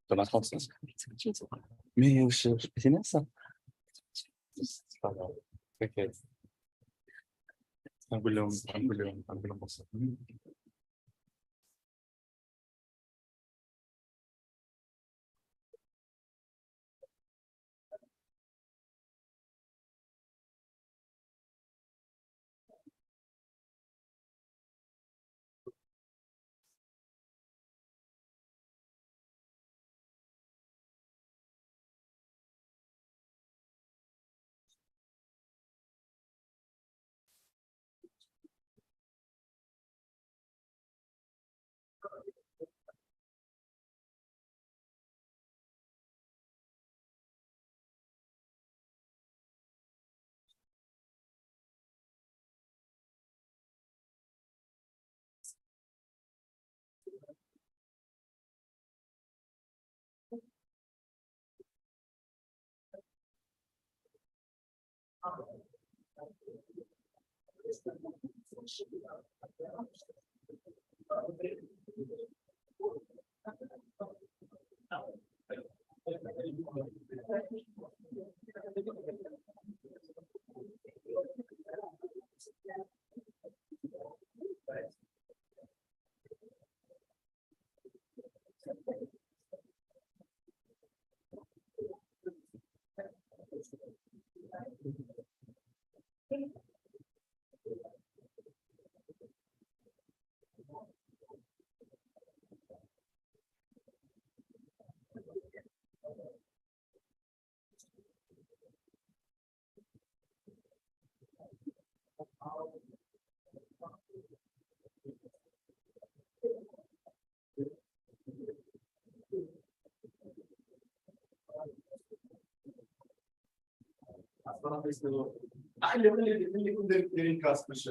Thomas Francis. Mais c'est bien ça. C'est pas grave. T'inquiète. Tranquilo pour ça. اللي كنت دايرين كاس باش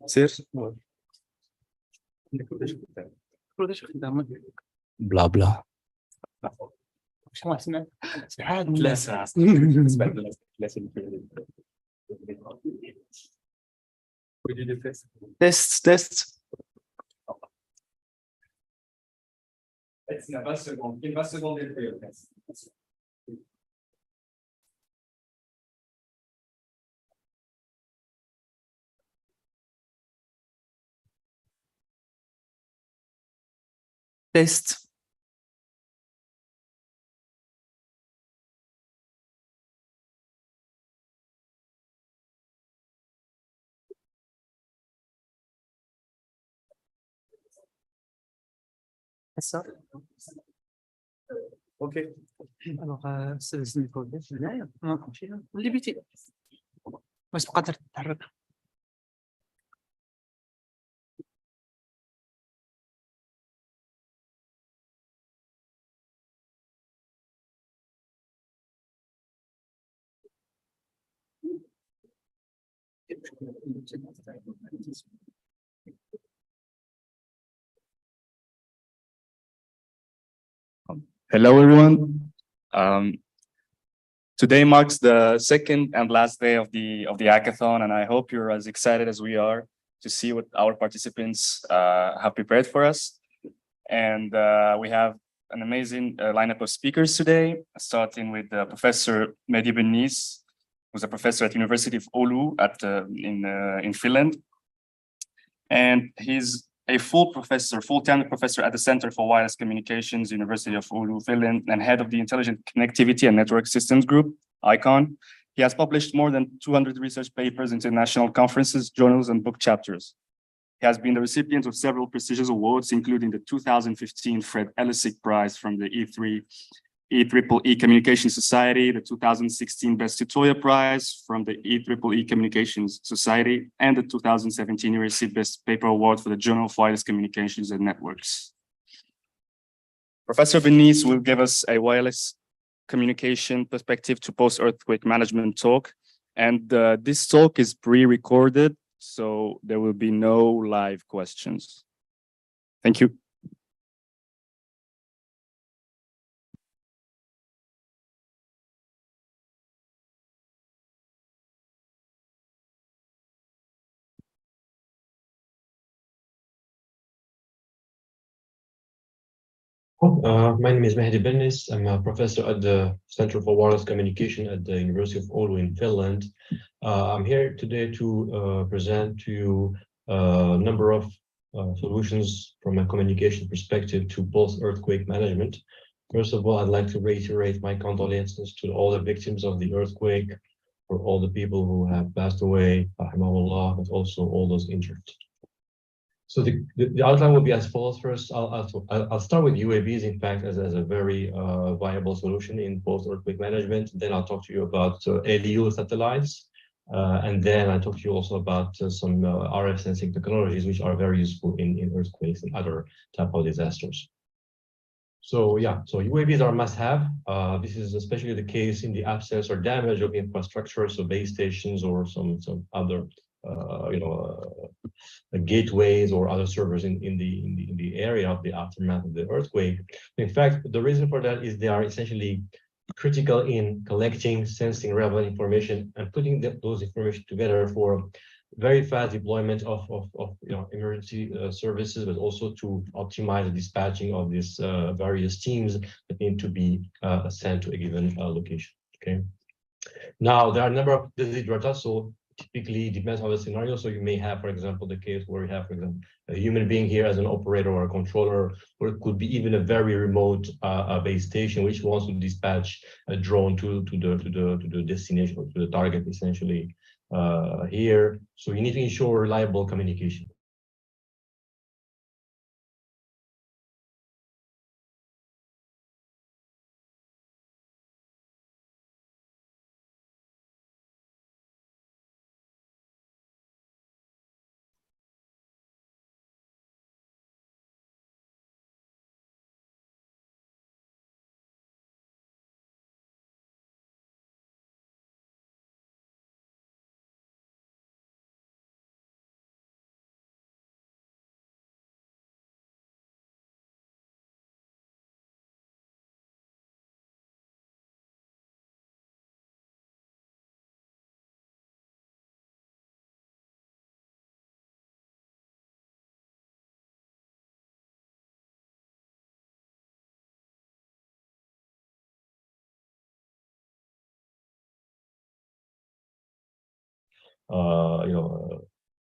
سير بلا بلا عاد تيست Pas seconde, il va seconder. Test. اوكي انا استاذ الكود لا اللي بيتي واش قادر تتحرك Hello, everyone. Today marks the second and last day of the hackathon, and I hope you're as excited as we are to see what our participants have prepared for us. And we have an amazing lineup of speakers today, starting with Professor Mehdi Bennis, who's a professor at University of Oulu in Finland, and he's a full-time professor at the Center for Wireless Communications, University of Oulu, Finland, and head of the Intelligent Connectivity and Network Systems Group, ICON. He has published more than 200 research papers, international conferences, journals, and book chapters. He has been the recipient of several prestigious awards, including the 2015 Fred Ellisig Prize from the EEE Communication Society, the 2016 Best Tutorial Prize from the EEE Communications Society, and the 2017 he received Best Paper Award for the Journal of Wireless Communications and Networks. Professor Bennis will give us a wireless communication perspective to post-earthquake management talk. And this talk is pre-recorded, so there will be no live questions. Thank you. My name is Mehdi Bennis. I'm a professor at the Center for Wireless Communication at the University of Oulu in Finland. I'm here today to present to you a number of solutions from a communication perspective to post-earthquake management. First of all, I'd like to reiterate my condolences to all the victims of the earthquake, for all the people who have passed away, rahimahullah, but also all those injured. So the outline will be as follows. First, I'll start with UAVs, in fact, as a very viable solution in post-earthquake management. Then I'll talk to you about LEO satellites. And then I'll talk to you also about some RF sensing technologies, which are very useful in earthquakes and other type of disasters. So yeah, so UAVs are must-have. This is especially the case in the absence or damage of infrastructure, so base stations or some other gateways or other servers in the area of the aftermath of the earthquake. In fact, the reason for that is they are essentially critical in collecting, sensing relevant information and putting those information together for very fast deployment of emergency services, but also to optimize the dispatching of these various teams that need to be sent to a given location. Okay. Now there are a number of desiderata, so typically depends on the scenario. So you may have, for example, the case where you have, for example, a human being here as an operator or a controller, or it could be even a very remote base station which wants to dispatch a drone to the destination, or to the target, essentially here. So you need to ensure reliable communication.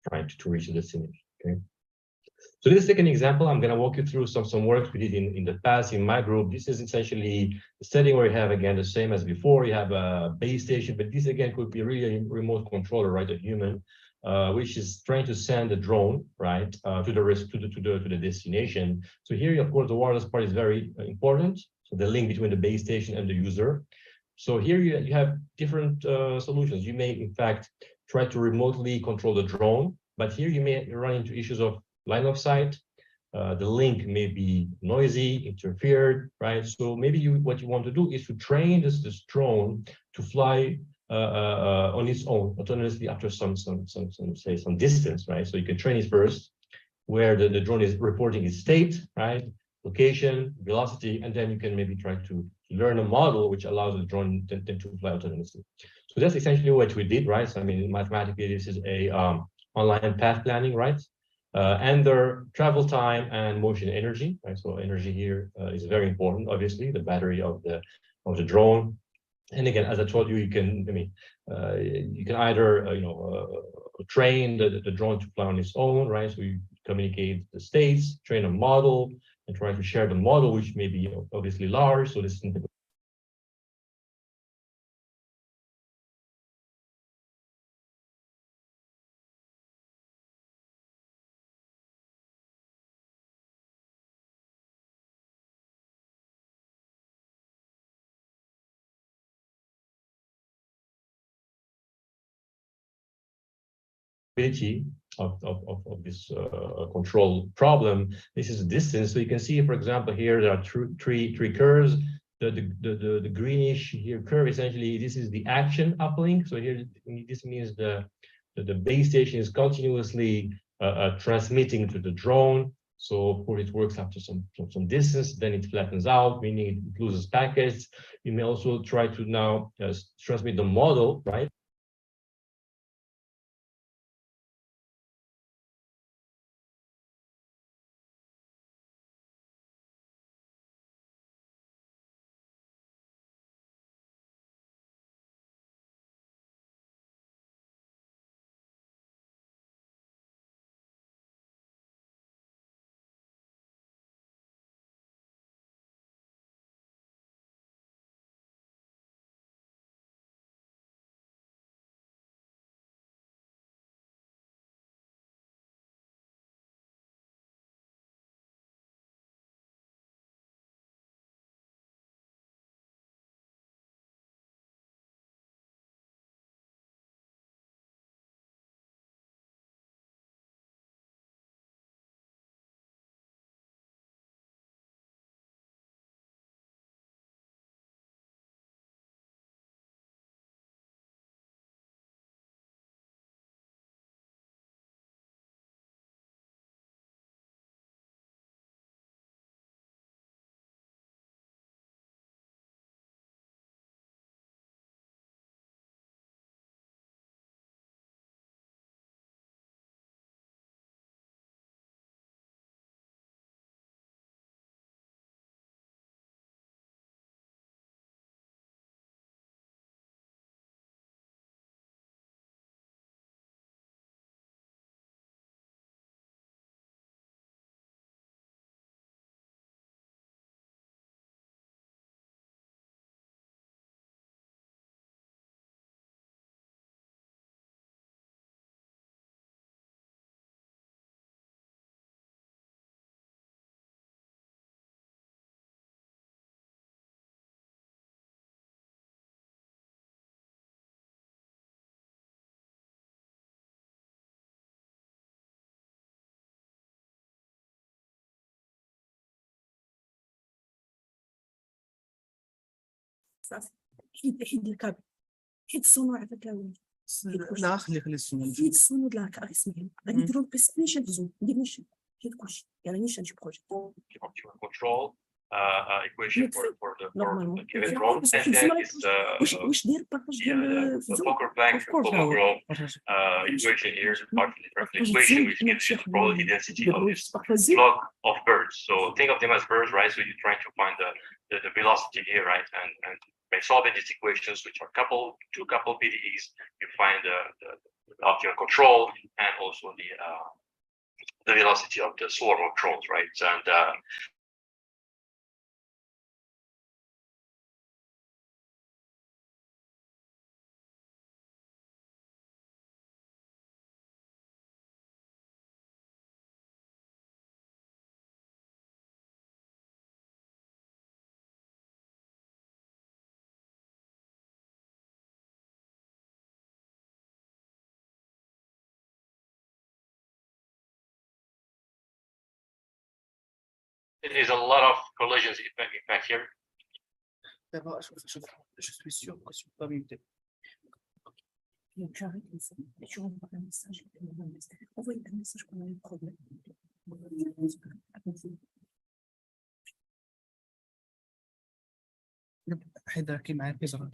Trying to reach the destination. Okay. So this second example, I'm going to walk you through some work we did in the past in my group. This is essentially the setting where you have, again, the same as before. You have a base station, but this again could be really a remote controller, right? A human, which is trying to send a drone, right, to the destination. So here, of course, the wireless part is very important. So the link between the base station and the user. So here you have different solutions. You may, in fact, try to remotely control the drone, but here you may run into issues of line of sight. The link may be noisy, interfered, right? So maybe what you want to do is to train this drone to fly on its own autonomously after some distance, right? So you can train it first, where the drone is reporting its state, right? Location, velocity, and then you can maybe try to learn a model which allows the drone then to fly autonomously. So that's essentially what we did, right? So I mean, mathematically, this is a online path planning, right? And their travel time and motion energy, right? So energy here is very important, obviously, the battery of the drone. And again, as I told you, you can either train the drone to fly on its own, right? So you communicate the states, train a model, and try to share the model, which may be obviously large. So this is of this control problem. This is the distance. So you can see, for example, here there are three curves. The greenish here curve, essentially, this is the action uplink. So here, this means the base station is continuously transmitting to the drone. So of course it works after some distance, then it flattens out, meaning it loses packets. You may also try to now transmit the model, right? حيد الكابل، حيد الصنوع على الكابل، لا خلي السنة. حيد الصنوع لا اسمعي غادي نديرو بس نيشان تزوم ندير نيشان حيد كلشي يعني نيشان شي بروجي control equation for the نورمالمون given drone, and then is واش داير بارطاج ديال the Fokker Planck Fokker equation here, the partial differential equation, which gives you the probability density of this flock of birds. So think of them as birds, right? So you're trying to find the velocity here, right? And by solving these equations, which are two couple PDEs, you find the optimal control and also the velocity of the swarm of drones, right? And there is a lot of collisions effect here. D'abord, je suis sûr que c'est pas muté. J'arrête une fois. Et tu envoies un message. Envoie un message qu'on a un problème. حيدر كي معاه يزرع.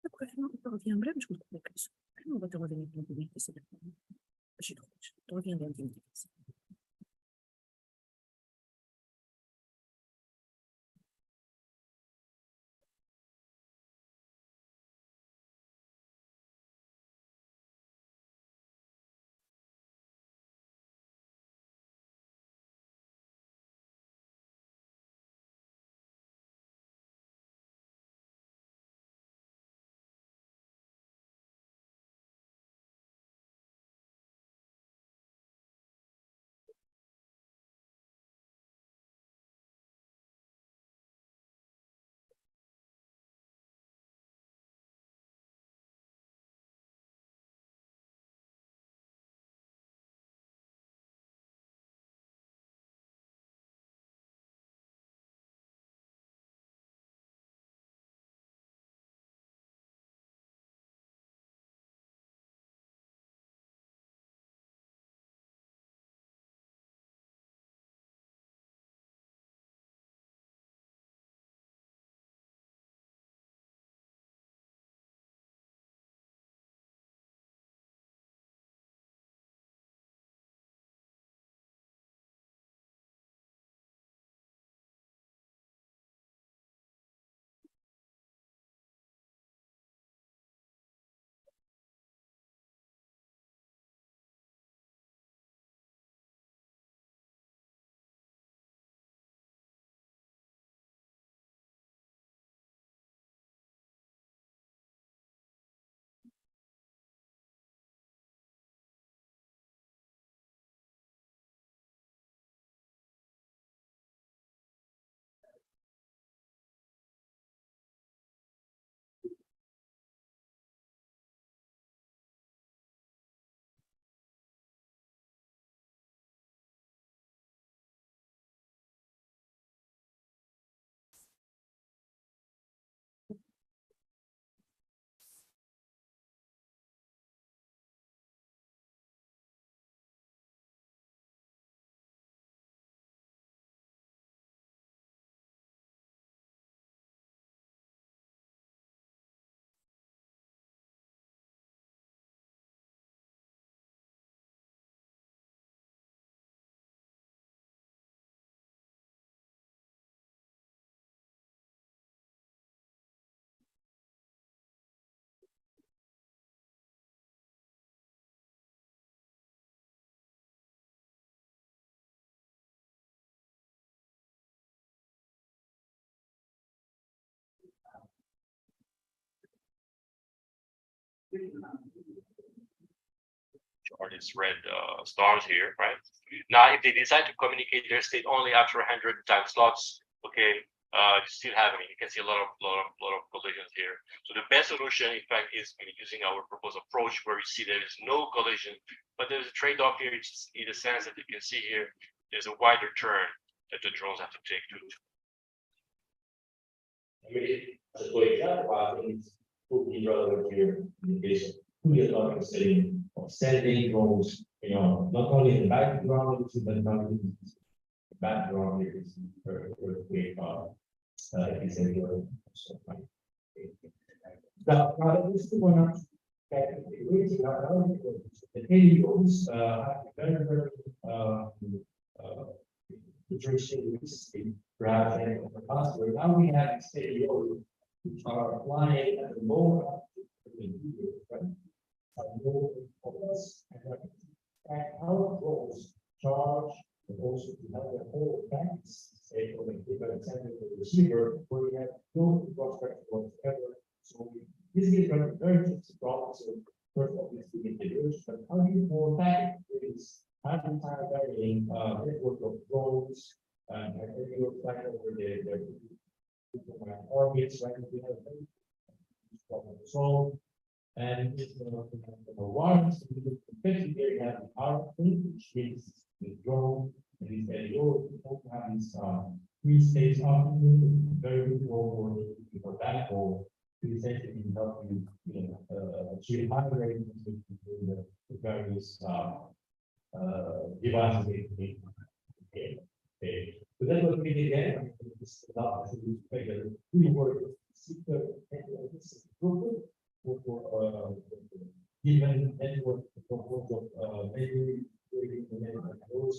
Après, on reviendrait, mais je ne comprends pas plus. On va te revenir dans le c'est d'accord. Je te reviens dans le Are these red stars here, right? Now, if they decide to communicate their state only after 100 time slots, okay, you still have, you can see a lot of collisions here. So the best solution, in fact, is using our proposed approach, where you see there is no collision, but there's a trade-off here in the sense that you can see here, there's a wider turn that the drones have to take to. For example, I think it's totally relevant here in the case of who you're talking of sending drones, not only in the background, but not in the background, is earthquake, now, this is one The ADOs have very, very interesting rather than the past. Now we have ADOs which are applying at the lower and our goals charge but also to have the whole banks, say for the given example for the receiver, where we have no prospect whatsoever. So this is a very interesting problem. So first obviously the integration, but how do you more back is how do you tie varying network of drones and every flag over their orbits, right? We have problem solved. And it's one especially they have our thing, which is the drone, and these LEO also have this three states option, very good role for that goal to essentially help you achieve high ratings between the various devices. Okay. So that's what we did again. I mean, this is not we work for given network of maybe those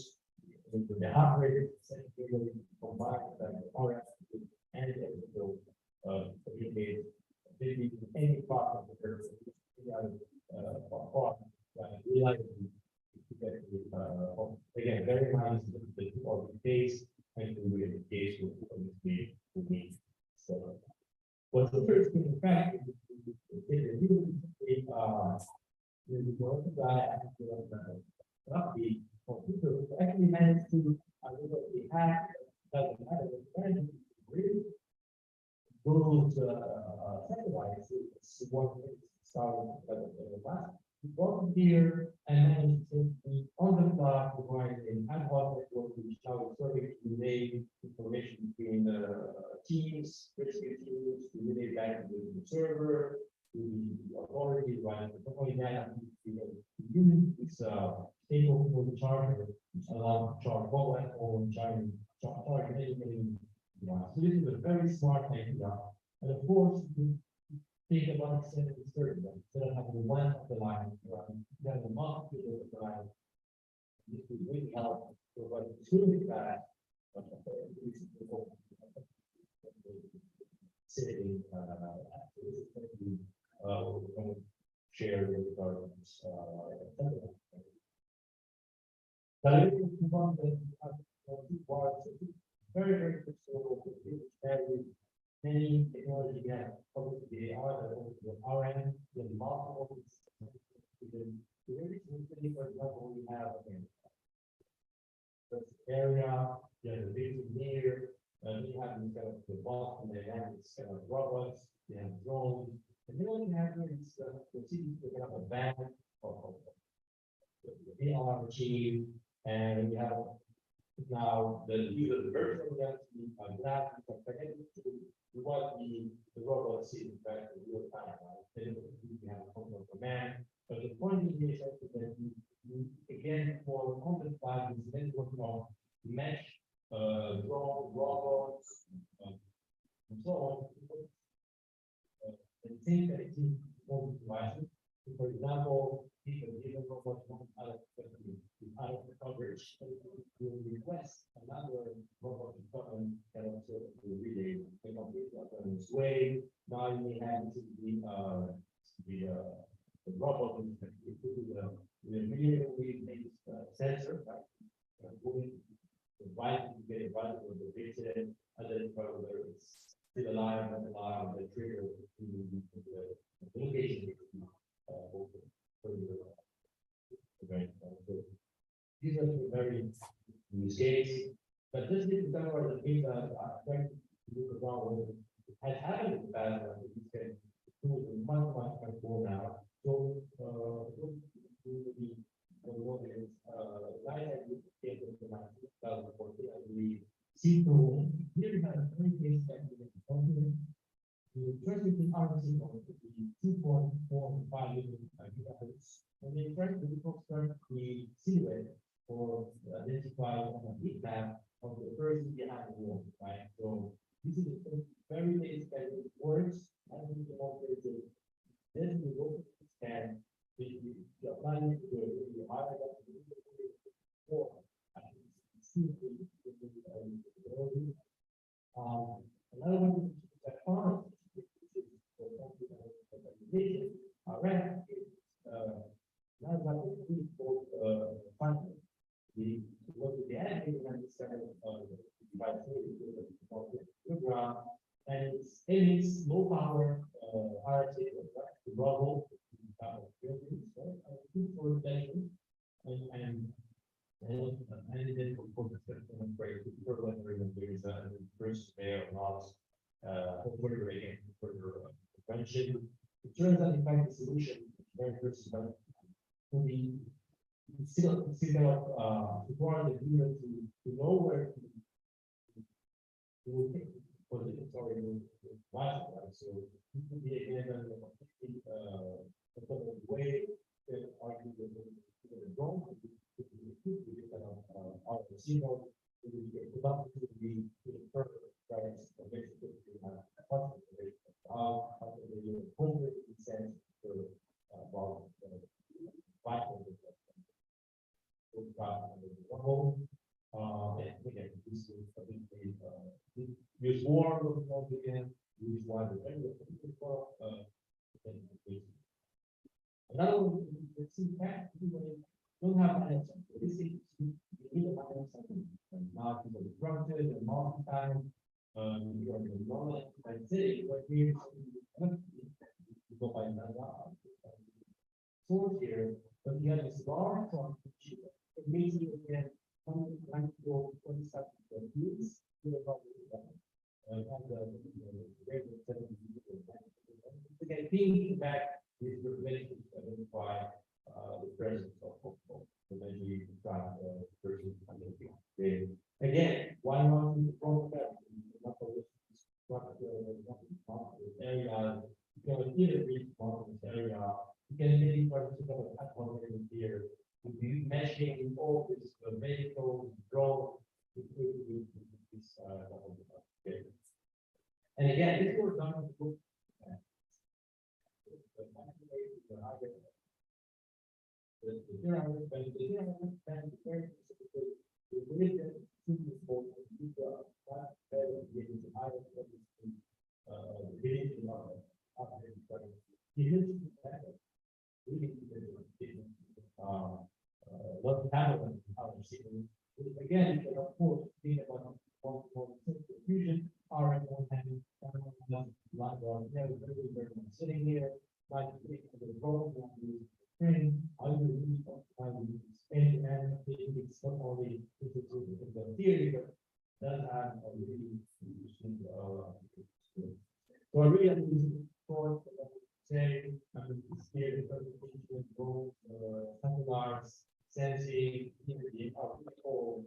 the operated combined RF and maybe any part of the again, very nice of the case and the case will be so. What's the first thing in fact the computer actually managed to hack doesn't matter really those satellites is one starting at the last. We brought it here and managed to be on the fly providing ad hoc network which allows serving to relay information between teams, rescue teams, to relay back to the server, to the authority, right? Not only that, use this stable for the charger, which allows to charge mobile phone, charge many. So this is a very smart idea. And of course, think about extended service instead of having one of the line, you have a multitude of the line. This would really help provide extremely fast saving share with our very, very good. Many technology we have, obviously they are the RN, the multiple. For example, we have this area, the big near, we have the box, and they have this robots, they have drones, and then what you have here is the city, they have a van of the AR machine, and we have now the user virtual reality graph to what the robot sees in fact in real time, right? Then we have a control command. But the point is here is that you again for on the fly this network of mesh, drone, robots, and so on. And think that it's important devices. For example, if a given robot wants out of the coverage, will request another robot to come and also relay the computer on its way. Now you may have the robot with a really based sensor, right? Moving the device to get a device or the data, identify whether it's still alive, not alive, the trigger to the location. These are the very use case, but this is some of the things that are trying to look around has happened in the past. These can tools in much more now. So see through here we have a very case that the transmitting RC of the 2.45 gigahertz, and they try to reconstruct the silhouette or identify on a heat map of the person behind the wall, right? So this is a very basic that it works. I think the most basic. Then we look at Another one is that farm. Alright, now what we for funding. The what the animated and the second by program and it's low power RT the rubble for attention and then of course the break for when there is a first air loss further again further prevention. It turns out in fact the solution very first to be still require the user to know where to pick for the sorry last one. So it could be again a way that argue the drone our signal to be perfect right basically sense for about again, this is use more again, use one another one, let's see back don't have an answer. This is you need a something not to be structured and multi-time you are the knowledge and say what we go by source here, but you have this large one it means you can come to 27 views to the again, being back is related to identify the presence of the energy person. Again, why not use the wrong area? You can either reach this area, you can maybe try to set up a here. If you meshing all this vehicles, drone, this and again, this was done in the book. What happened again, of course, being about fusion, are sitting here, like the program training, I will spend and it's not only the theory, but that have a really interesting so I really for say scale presentation, goals, standards, sensing, all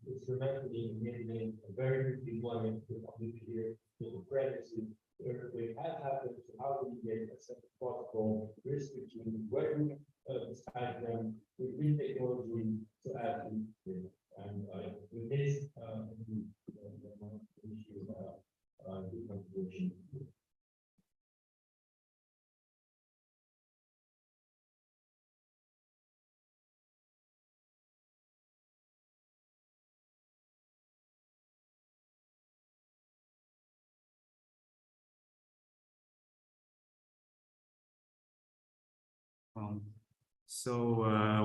instrumentally enabling a very good deployment of the here to the premises. Earthquake has happened, so how do we get a set of possible risk between where we decide them with green technology so as to and with this contribution.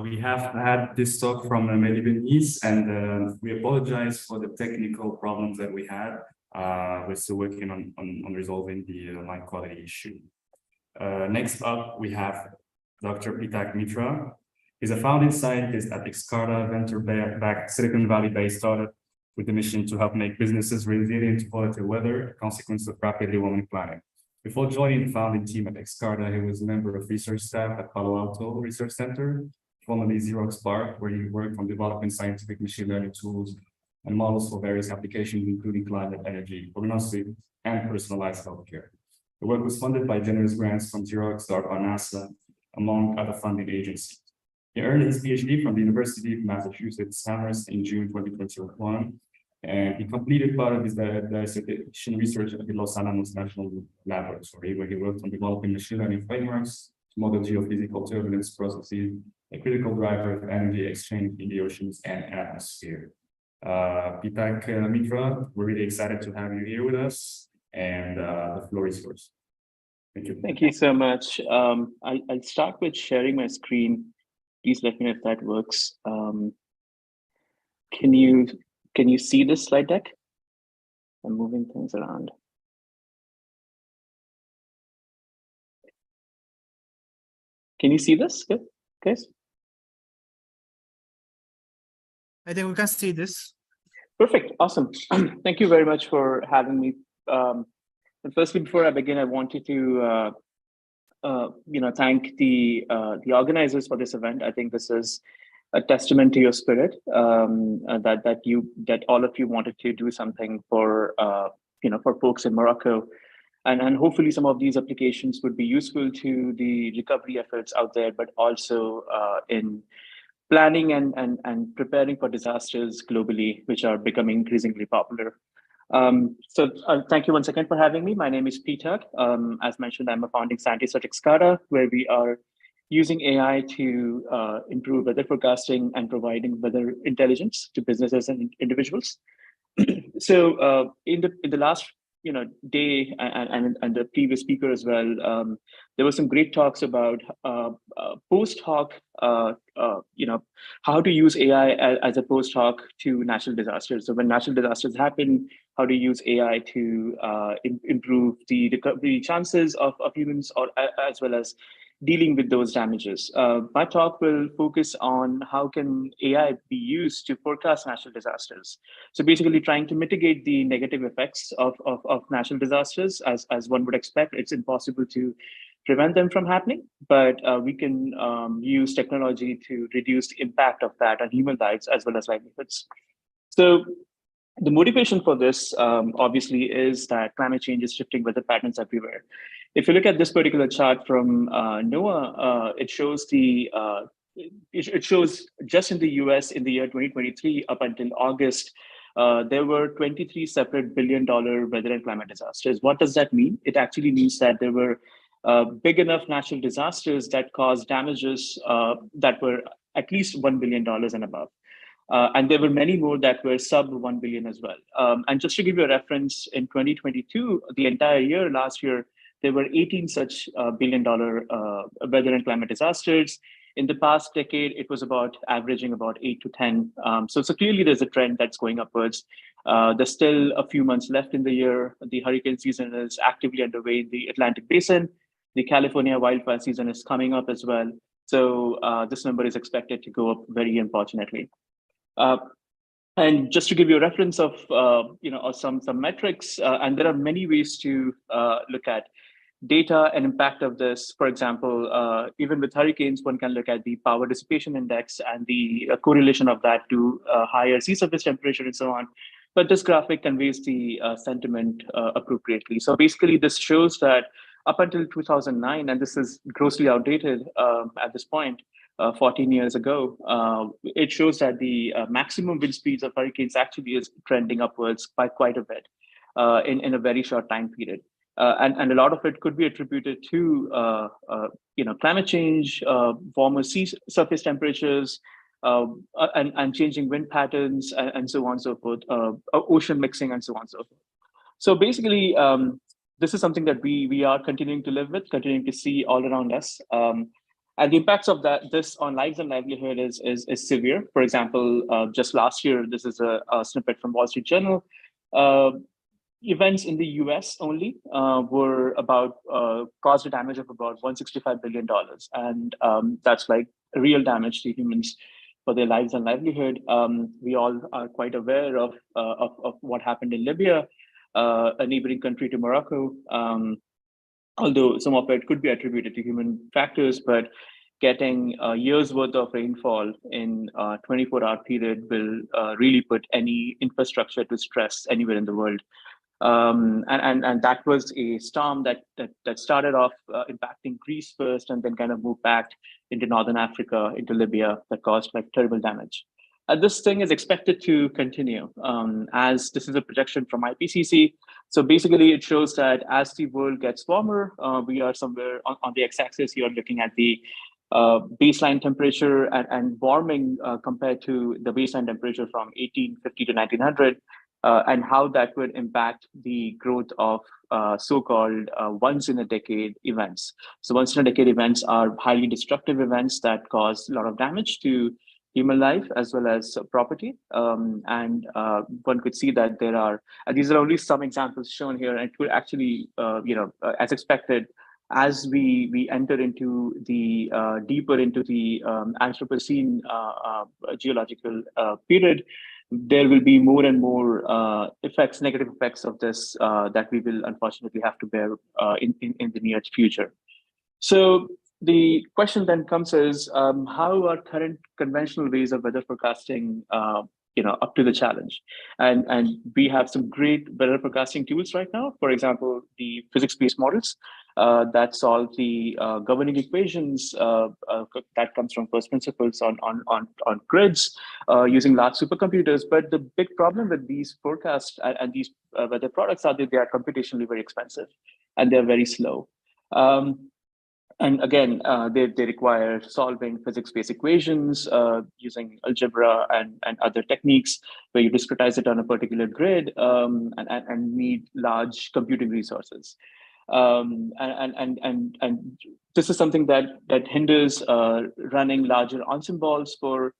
We have had this talk from Mehdi Bennis, and we apologize for the technical problems that we had. We're still working on resolving the mic quality issue. Next up, we have Dr. Pitak Mitra. He's a founding scientist at Xcarta, venture-backed Silicon Valley-based startup with the mission to help make businesses resilient to volatile weather, a consequence of rapidly warming planet. Before joining the founding team at Xcarta, he was a member of research staff at Palo Alto Research Center, formerly Xerox PARC, where he worked on developing scientific machine learning tools and models for various applications, including climate, energy, prognosis, and personalized healthcare. The work was funded by generous grants from Xerox, DARPA, NASA, among other funding agencies. He earned his PhD from the University of Massachusetts Amherst in June 2021, and he completed part of his dissertation research at the Los Alamos National Laboratory, where he worked on developing machine learning frameworks model geophysical turbulence processes, a critical driver of energy exchange in the oceans and atmosphere. Pitak Mitra, we're really excited to have you here with us, and the floor is yours. Thank you. Thank you so much. I'll start with sharing my screen. Please let me know if that works. Can you see this slide deck? I'm moving things around. Can you see this? Good, guys? I think we can see this. Perfect, awesome. Thank you very much for having me. And firstly, before I begin, I wanted to thank the organizers for this event. I think this is a testament to your spirit, that all of you wanted to do something for for folks in Morocco, and hopefully some of these applications would be useful to the recovery efforts out there, but also in planning and preparing for disasters globally, which are becoming increasingly popular. So thank you once again for having me. My name is Peter. As mentioned, I'm a founding scientist at Excada, where we are using AI to improve weather forecasting and providing weather intelligence to businesses and individuals. So in the last day and the previous speaker as well, there were some great talks about post hoc, how to use AI as a post hoc to natural disasters. So when natural disasters happen, how to use AI to improve the recovery chances of humans, or as well as dealing with those damages. My talk will focus on how can AI be used to forecast natural disasters. So basically trying to mitigate the negative effects of natural disasters. As one would expect, it's impossible to prevent them from happening, but we can use technology to reduce the impact of that on human lives as well as livelihoods. So the motivation for this, obviously, is that climate change is shifting weather patterns everywhere. If you look at this particular chart from NOAA, it shows it shows just in the US in the year 2023 up until August, there were 23 separate billion-dollar weather and climate disasters. What does that mean? It actually means that there were big enough natural disasters that caused damages that were at least $1 billion and above. And there were many more that were sub 1 billion as well. And just to give you a reference, in 2022, the entire year, last year, there were 18 such billion-dollar weather and climate disasters. In the past decade, it was averaging about 8 to 10. So clearly there's a trend that's going upwards. There's still a few months left in the year. The hurricane season is actively underway in the Atlantic Basin. The California wildfire season is coming up as well. So this number is expected to go up very unfortunately. And just to give you a reference of some metrics, and there are many ways to look at data and impact of this. For example, even with hurricanes, one can look at the power dissipation index and the correlation of that to higher sea surface temperature and so on. But this graphic conveys the sentiment appropriately. So basically, this shows that up until 2009, and this is grossly outdated at this point, 14 years ago, it shows that the maximum wind speeds of hurricanes actually is trending upwards by quite a bit in a very short time period. And a lot of it could be attributed to climate change, warmer sea surface temperatures, and changing wind patterns, and so on and so forth, ocean mixing, and so on and so forth. So basically, this is something that we are continuing to live with, continuing to see all around us. And the impacts of this on lives and livelihood is severe. For example, just last year, this is a snippet from Wall Street Journal. Events in the US only were caused a damage of about $165 billion. And that's like real damage to humans for their lives and livelihood. We all are quite aware of what happened in Libya, a neighboring country to Morocco. Although some of it could be attributed to human factors, but getting a year's worth of rainfall in a 24-hour period will really put any infrastructure to stress anywhere in the world. And that was a storm that started off impacting Greece first, and then kind of moved back into Northern Africa, into Libya, that caused like terrible damage. This thing is expected to continue as this is a projection from IPCC. So basically, it shows that as the world gets warmer, we are somewhere on the x-axis. You are looking at the baseline temperature and warming compared to the baseline temperature from 1850 to 1900, and how that would impact the growth of so-called once-in-a-decade events. So once-in-a-decade events are highly destructive events that cause a lot of damage to human life as well as property. And one could see that there are, these are only some examples shown here, and it will actually, as expected, as we enter into the deeper into the Anthropocene geological period, there will be more and more effects, negative effects of this that we will unfortunately have to bear in the near future. So the question then comes is, how are current conventional ways of weather forecasting up to the challenge? And we have some great weather forecasting tools right now. For example, the physics-based models that solve the governing equations that comes from first principles on grids using large supercomputers. But the big problem with these forecasts and these weather products are that they are computationally very expensive and they're very slow. And again, they require solving physics-based equations using algebra and other techniques where you discretize it on a particular grid and need large computing resources. And this is something that hinders running larger ensembles for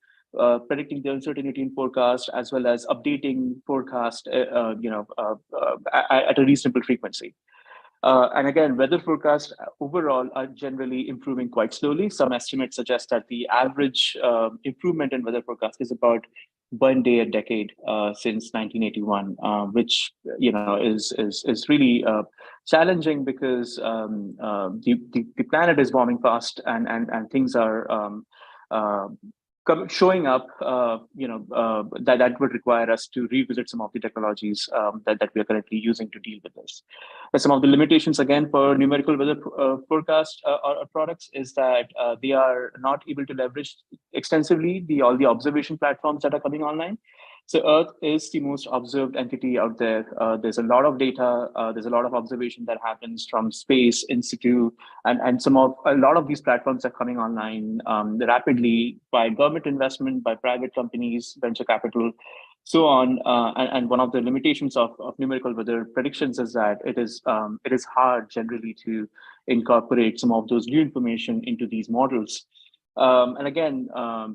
predicting the uncertainty in forecast, as well as updating forecast at a reasonable frequency. And again, weather forecasts overall are generally improving quite slowly. Some estimates suggest that the average improvement in weather forecast is about 1 day a decade since 1981, which is really challenging because the planet is warming fast and things are showing up, that would require us to revisit some of the technologies that we are currently using to deal with this. But some of the limitations, again, for numerical weather forecast or products is that they are not able to leverage extensively all the observation platforms that are coming online. So Earth is the most observed entity out there. There's a lot of data. There's a lot of observation that happens from space, in situ, and a lot of these platforms are coming online rapidly by government investment, by private companies, venture capital, so on. And one of the limitations of numerical weather predictions is that it is hard generally to incorporate some of those new information into these models. And again,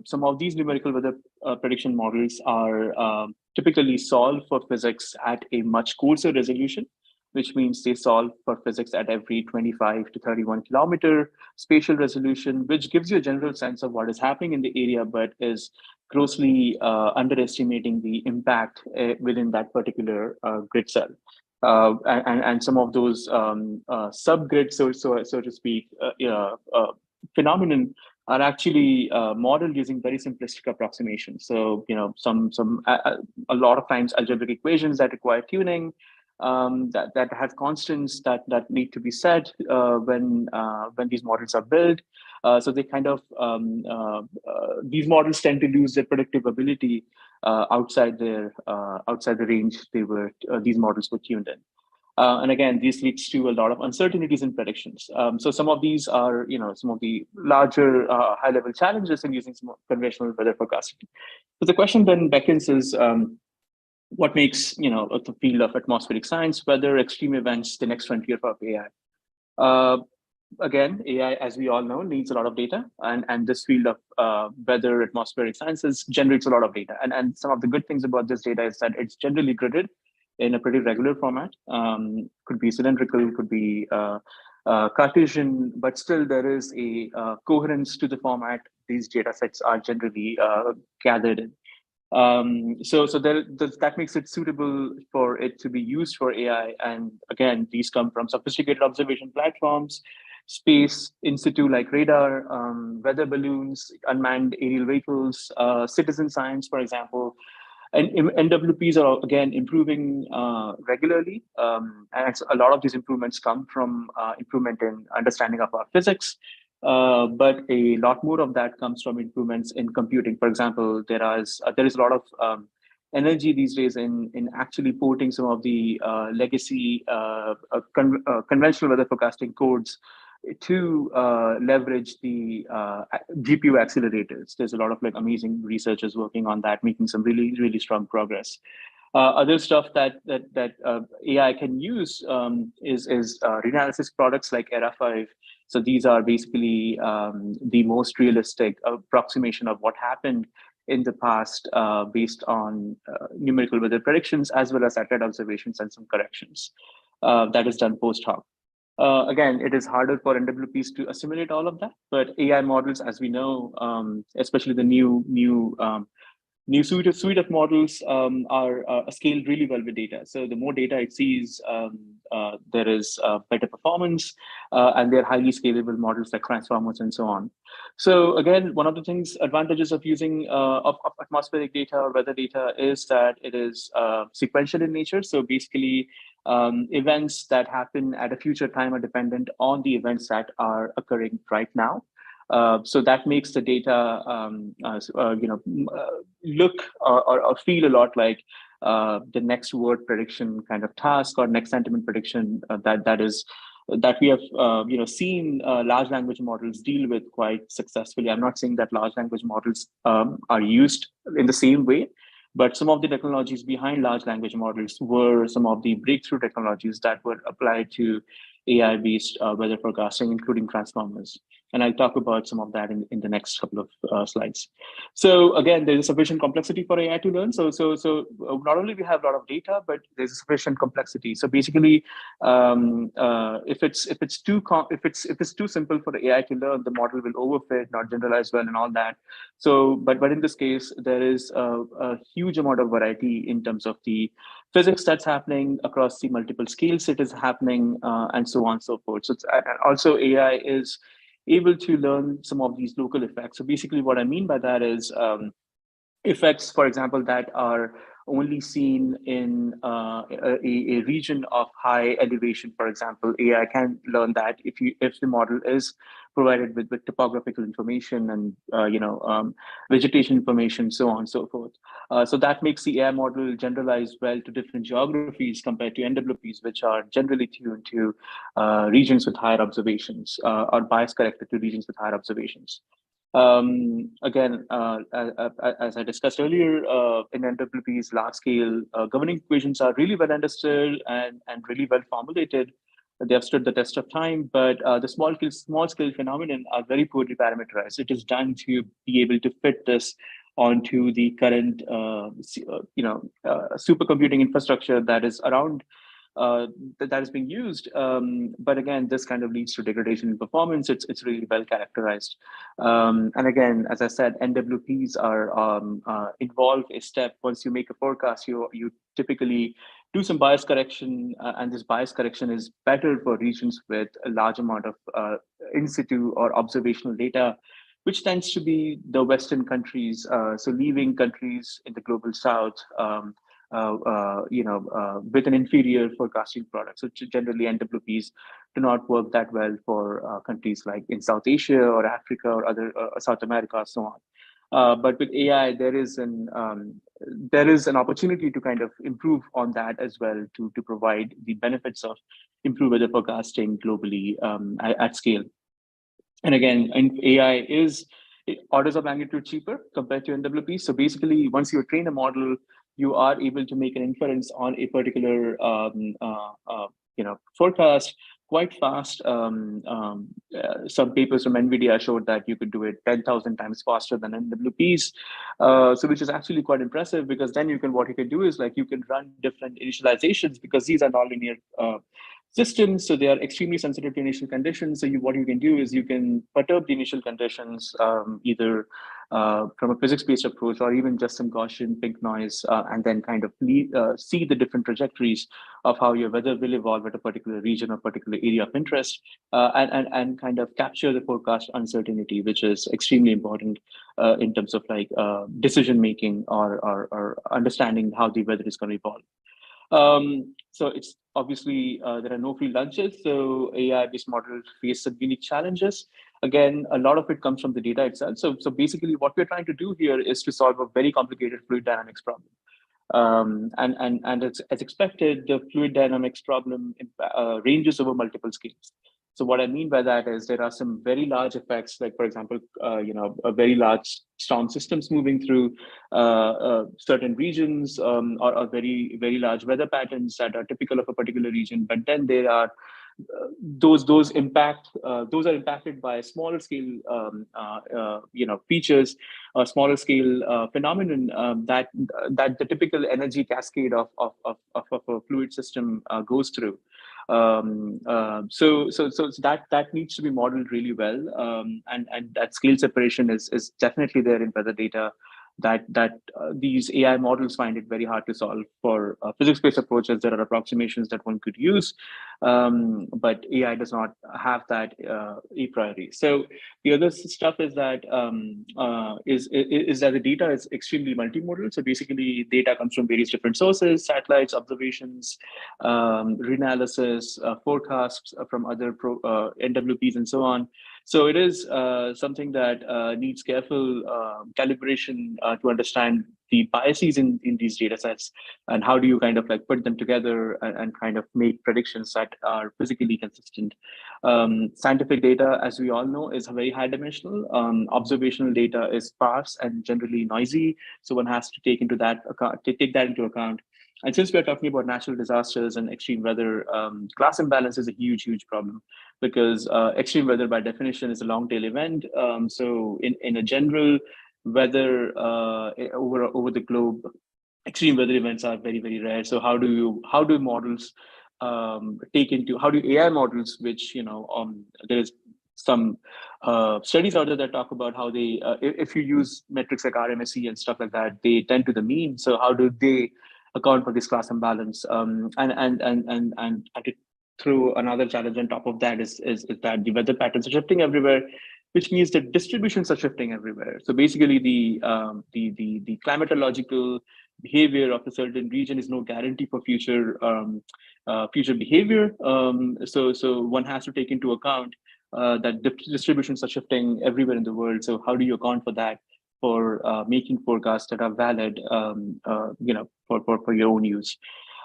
some of these numerical weather prediction models are typically solved for physics at a much coarser resolution, which means they solve for physics at every 25 to 31 kilometer spatial resolution, which gives you a general sense of what is happening in the area, but is grossly underestimating the impact within that particular grid cell. And some of those subgrids, so to speak, phenomenon are actually modeled using very simplistic approximations. So, a lot of times algebraic equations that require tuning, that have constants that need to be set when these models are built. So they kind of these models tend to lose their predictive ability outside the range these models were tuned in. And again, this leads to a lot of uncertainties in predictions. So some of these are, some of the larger high-level challenges in using some conventional weather forecasting. So the question then beckons is, what makes, the field of atmospheric science, weather, extreme events, the next frontier for AI? Again, AI, as we all know, needs a lot of data, and this field of weather, atmospheric sciences generates a lot of data. And some of the good things about this data is that it's generally gridded in a pretty regular format. Could be cylindrical, could be Cartesian, but still there is a coherence to the format these data sets are generally gathered in. So that makes it suitable for it to be used for AI. And again, these come from sophisticated observation platforms, space, in situ like radar, weather balloons, unmanned aerial vehicles, citizen science, for example. And NWPs are, again, improving regularly. And a lot of these improvements come from improvement in understanding of our physics, But a lot more of that comes from improvements in computing. For example, there is a lot of energy these days in actually porting some of the legacy conventional weather forecasting codes to leverage the GPU accelerators. There's a lot of like amazing researchers working on that, making some really strong progress. Other stuff that AI can use is reanalysis products like ERA5. So these are basically the most realistic approximation of what happened in the past based on numerical weather predictions, as well as satellite observations and some corrections. That is done post hoc. Again, it is harder for NWPs to assimilate all of that, but AI models, as we know, especially the new suite of models are scaled really well with data. So the more data it sees, there is better performance, and they're highly scalable models like transformers and so on. So again, one of the advantages of using of atmospheric data or weather data is that it is sequential in nature. So basically, events that happen at a future time are dependent on the events that are occurring right now. So that makes the data, look or feel a lot like the next word prediction kind of task or next sentiment prediction that we have seen large language models deal with quite successfully. I'm not saying that large language models are used in the same way, but some of the technologies behind large language models were some of the breakthrough technologies that were applied to AI-based weather forecasting, including transformers. And I'll talk about some of that in the next couple of slides. So again, there's sufficient complexity for AI to learn. So not only we have a lot of data, but there's sufficient complexity. So basically, if it's too simple for the AI to learn, the model will overfit, not generalize well, and all that. So, but in this case, there is a huge amount of variety in terms of the physics that's happening across the multiple scales it is happening, and so on and so forth. So and also AI is able to learn some of these local effects. So basically what I mean by that is effects, for example, that are only seen in a region of high elevation. For example, AI can learn that if the model is provided with topographical information and vegetation information, so on and so forth. So that makes the AI model generalize well to different geographies compared to NWPs, which are generally tuned to regions with higher observations or bias corrected to regions with higher observations. Again, as I discussed earlier, in NWPs, large-scale governing equations are really well understood and really well formulated. They have stood the test of time, but the small-scale phenomenon are very poorly parameterized. It is done to be able to fit this onto the current, supercomputing infrastructure that is around. That is being used, but again, this kind of leads to degradation in performance. It's really well characterized, and again, as I said, NWPs are involve a step. Once you make a forecast, you typically do some bias correction, and this bias correction is better for regions with a large amount of in situ or observational data, which tends to be the Western countries. So leaving countries in the global South. With an inferior forecasting product. So generally, NWPs do not work that well for countries like in South Asia or Africa or other South America, so on. But with AI, there is an opportunity to kind of improve on that as well to provide the benefits of improved weather forecasting globally at scale. And again, AI is orders of magnitude cheaper compared to NWP. So basically, once you train a model, you are able to make an inference on a particular forecast quite fast. Some papers from NVIDIA showed that you could do it 10,000 times faster than NWPs. So which is actually quite impressive, because then what you can do is like you can run different initializations, because these are nonlinear systems, so they are extremely sensitive to initial conditions. So what you can do is you can perturb the initial conditions, either from a physics-based approach or even just some Gaussian pink noise, and then kind of see the different trajectories of how your weather will evolve at a particular region or particular area of interest, and kind of capture the forecast uncertainty, which is extremely important in terms of like decision making or understanding how the weather is going to evolve. So it's obviously there are no free lunches, so AI-based models face some unique challenges. again, a lot of it comes from the data itself. So basically what we're trying to do here is to solve a very complicated fluid dynamics problem. And it's, as expected, the fluid dynamics problem ranges over multiple scales. So what I mean by that is there are some very large effects, like for example, a very large storm systems moving through certain regions, or very, very large weather patterns that are typical of a particular region. But then there are those are impacted by smaller scale features, or smaller scale phenomenon that the typical energy cascade of a fluid system goes through. So that needs to be modeled really well, and that scale separation is definitely there in weather data. That these AI models find it very hard to solve. For physics-based approaches, there are approximations that one could use, but AI does not have that a priori. So the other stuff is that is that the data is extremely multimodal. So basically, data comes from various different sources: satellites, observations, reanalysis, forecasts from other NWPs, and so on. So it is something that needs careful calibration to understand the biases in these data sets, and how do you kind of like put them together and kind of make predictions that are physically consistent. Scientific data, as we all know, is very high dimensional. Observational data is sparse and generally noisy, so one has to take that into account. And since we are talking about natural disasters and extreme weather, class imbalance is a huge problem, because extreme weather by definition is a long tail event. So in a general weather over the globe, extreme weather events are very, very rare. So how do models how do AI models, which there is some studies out there that talk about how they if you use metrics like RMSE and stuff like that, they tend to the mean. So how do they account for this class imbalance? And to throw another challenge on top of that is that the weather patterns are shifting everywhere, which means the distributions are shifting everywhere. So basically, the climatological behavior of a certain region is no guarantee for future behavior. So one has to take into account that the distributions are shifting everywhere in the world. So how do you account for that for making forecasts that are valid, for your own use?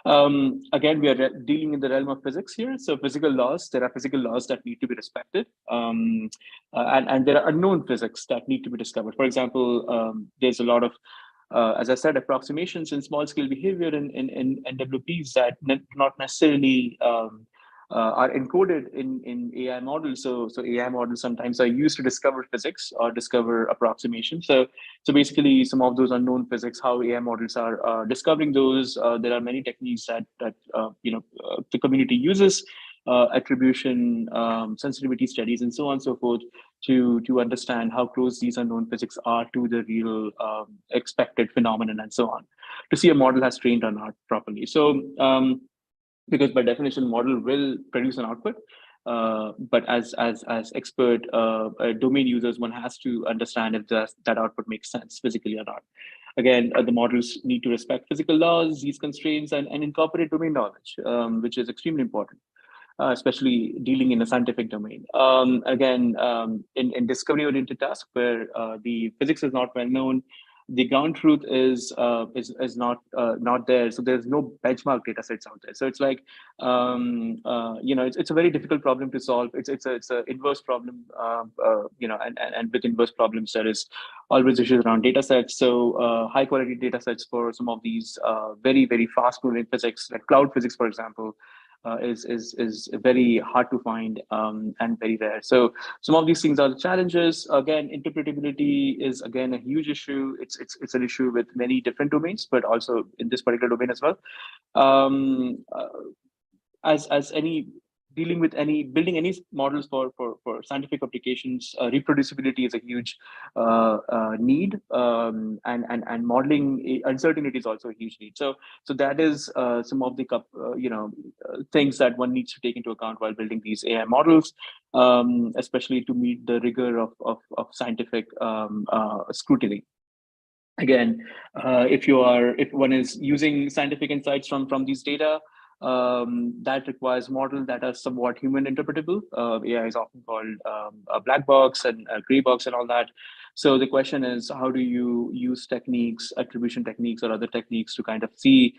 Again, we are dealing in the realm of physics here. So physical laws, there are physical laws that need to be respected. And there are unknown physics that need to be discovered. For example, there's a lot of, as I said, approximations in small scale behavior in NWPs that not necessarily are encoded in AI models. So AI models sometimes are used to discover physics or discover approximations. So basically, some of those unknown physics, how AI models are discovering those. There are many techniques that the community uses, attribution, sensitivity studies, and so on and so forth, to understand how close these unknown physics are to the real expected phenomenon, and so on, to see a model has trained or not properly. So because by definition, model will produce an output, but as expert domain users, one has to understand if that output makes sense physically or not. Again, the models need to respect physical laws, these constraints, and incorporate domain knowledge, which is extremely important, especially dealing in a scientific domain. Again, in discovery-oriented tasks where the physics is not well known, the ground truth is not there. So there's no benchmark data sets out there. So it's like it's a very difficult problem to solve. It's a inverse problem, and with inverse problems there is always issues around data sets. So high quality data sets for some of these very, very fast moving physics, like cloud physics, for example, is very hard to find and very rare. So some of these things are the challenges. Again, interpretability is again a huge issue. It's an issue with many different domains, but also in this particular domain as well. As any dealing with building any models for scientific applications, reproducibility is a huge need, and modeling uncertainty is also a huge need. So that is some of the things that one needs to take into account while building these AI models, especially to meet the rigor of scientific scrutiny. Again, if one is using scientific insights from these data, that requires models that are somewhat human interpretable. AI is often called a black box and a gray box and all that. So the question is, how do you use techniques, attribution techniques or other techniques to kind of see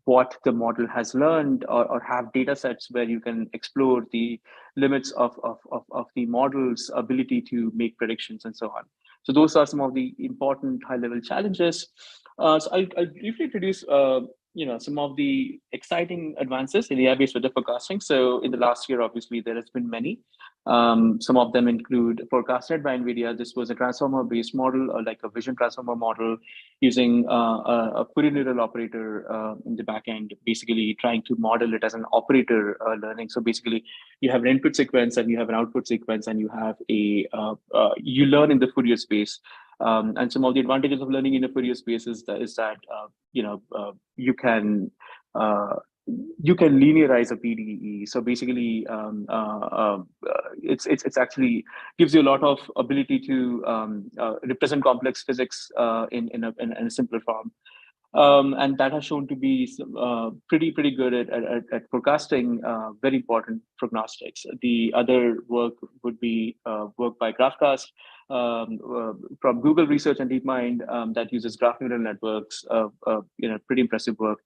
what the model has learned, or have data sets where you can explore the limits of the model's ability to make predictions and so on. So those are some of the important high-level challenges. So I'll briefly introduce some of the exciting advances in AI-based weather forecasting. So in the last year, obviously, there has been many. Some of them include Forecastnet by NVIDIA. This was a transformer-based model, or like a vision transformer model, using a Fourier neural operator in the back end, basically trying to model it as an operator learning. So basically, you have an input sequence and you have an output sequence, and you have you learn in the Fourier space. And some of the advantages of learning in a Fourier space is that you can linearize a PDE. So basically, it's actually gives you a lot of ability to represent complex physics in a simpler form. And that has shown to be pretty good at forecasting very important prognostics. The other work would be work by GraphCast from Google Research and DeepMind that uses graph neural networks. Pretty impressive work.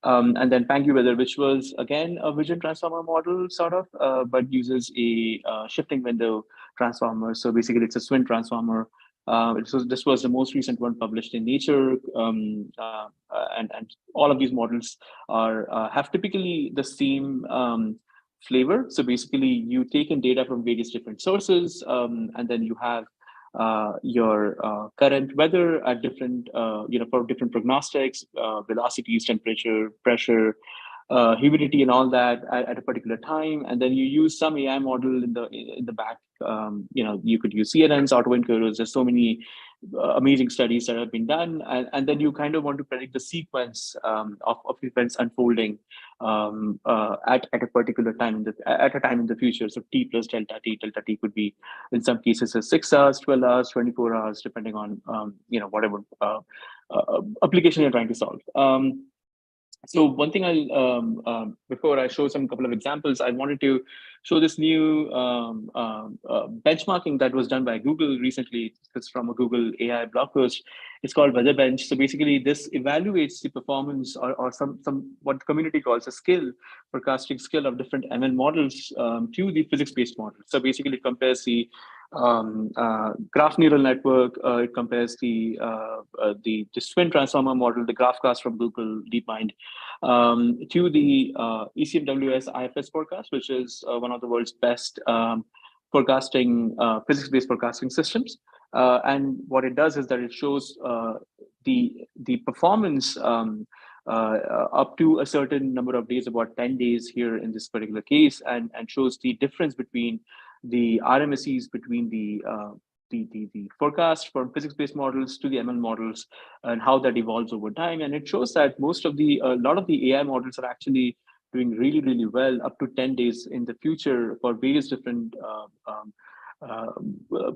And then PanguWeather, which was again a vision transformer model, sort of, but uses a shifting window transformer. So basically, it's a Swin transformer. This was the most recent one published in Nature, and all of these models have typically the same flavor. So basically, you take in data from various different sources, and then you have your current weather at different, for different prognostics, velocities, temperature, pressure, humidity, and all that at a particular time, and then you use some AI model in the back. You could use CNNs, autoencoders. There's so many amazing studies that have been done, and then you kind of want to predict the sequence of events unfolding at a particular time at a time in the future. So T plus delta T. Delta T could be in some cases 6 hours, 12 hours, 24 hours, depending on whatever application you're trying to solve. So one thing I'll before I show some couple of examples, I wanted to show this new benchmarking that was done by Google recently. It's from a Google AI blog post. It's called WeatherBench. So basically, this evaluates the performance or some what the community calls a forecasting skill of different ML models to the physics-based model. So basically, it compares the graph neural network. It compares the Swin transformer model, the GraphCast from Google DeepMind, to the ECMWS IFS forecast, which is one of the world's best forecasting physics-based forecasting systems. And what it does is that it shows the performance up to a certain number of days, about 10 days here in this particular case, and shows the difference between the RMSEs between the forecast from physics-based models to the ML models and how that evolves over time. And it shows that a lot of the AI models are actually doing really, really well up to 10 days in the future for various different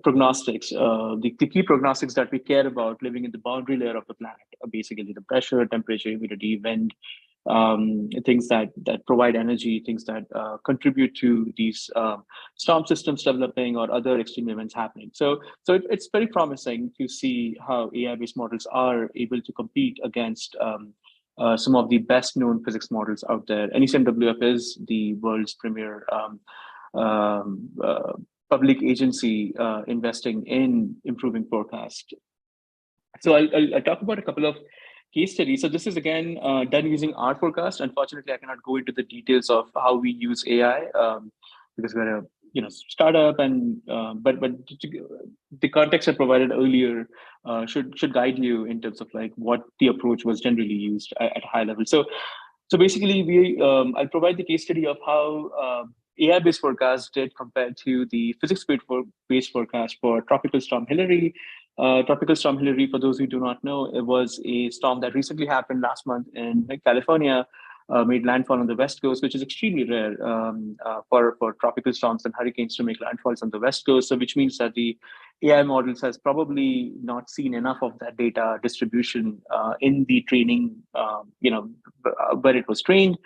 prognostics. The key prognostics that we care about living in the boundary layer of the planet are basically the pressure, temperature, humidity, wind, things that provide energy, things that contribute to these storm systems developing or other extreme events happening. So it's very promising to see how AI-based models are able to compete against some of the best known physics models out there. NECMWF is the world's premier public agency investing in improving forecast. So I'll talk about a couple of case studies. So this is again done using RForecast. Unfortunately, I cannot go into the details of how we use AI because we're a startup, and but the context I provided earlier should guide you in terms of like what the approach was generally used at high level. So basically, I'll provide the case study of how AI-based forecast did compared to the physics-based forecast for Tropical Storm Hilary. Tropical Storm Hilary, for those who do not know, it was a storm that recently happened last month in California, made landfall on the West Coast, which is extremely rare for tropical storms and hurricanes to make landfalls on the West Coast. So which means that the AI models has probably not seen enough of that data distribution in the training, where it was trained.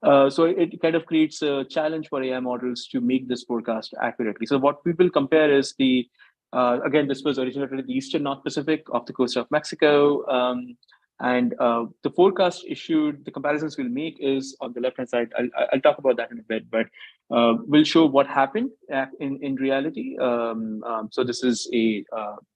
So it kind of creates a challenge for AI models to make this forecast accurately. So what we will compare is again, this was originated in the eastern North Pacific off the coast of Mexico. And the forecast issued, the comparisons we'll make is on the left-hand side. I'll talk about that in a bit, but we'll show what happened in reality. So this is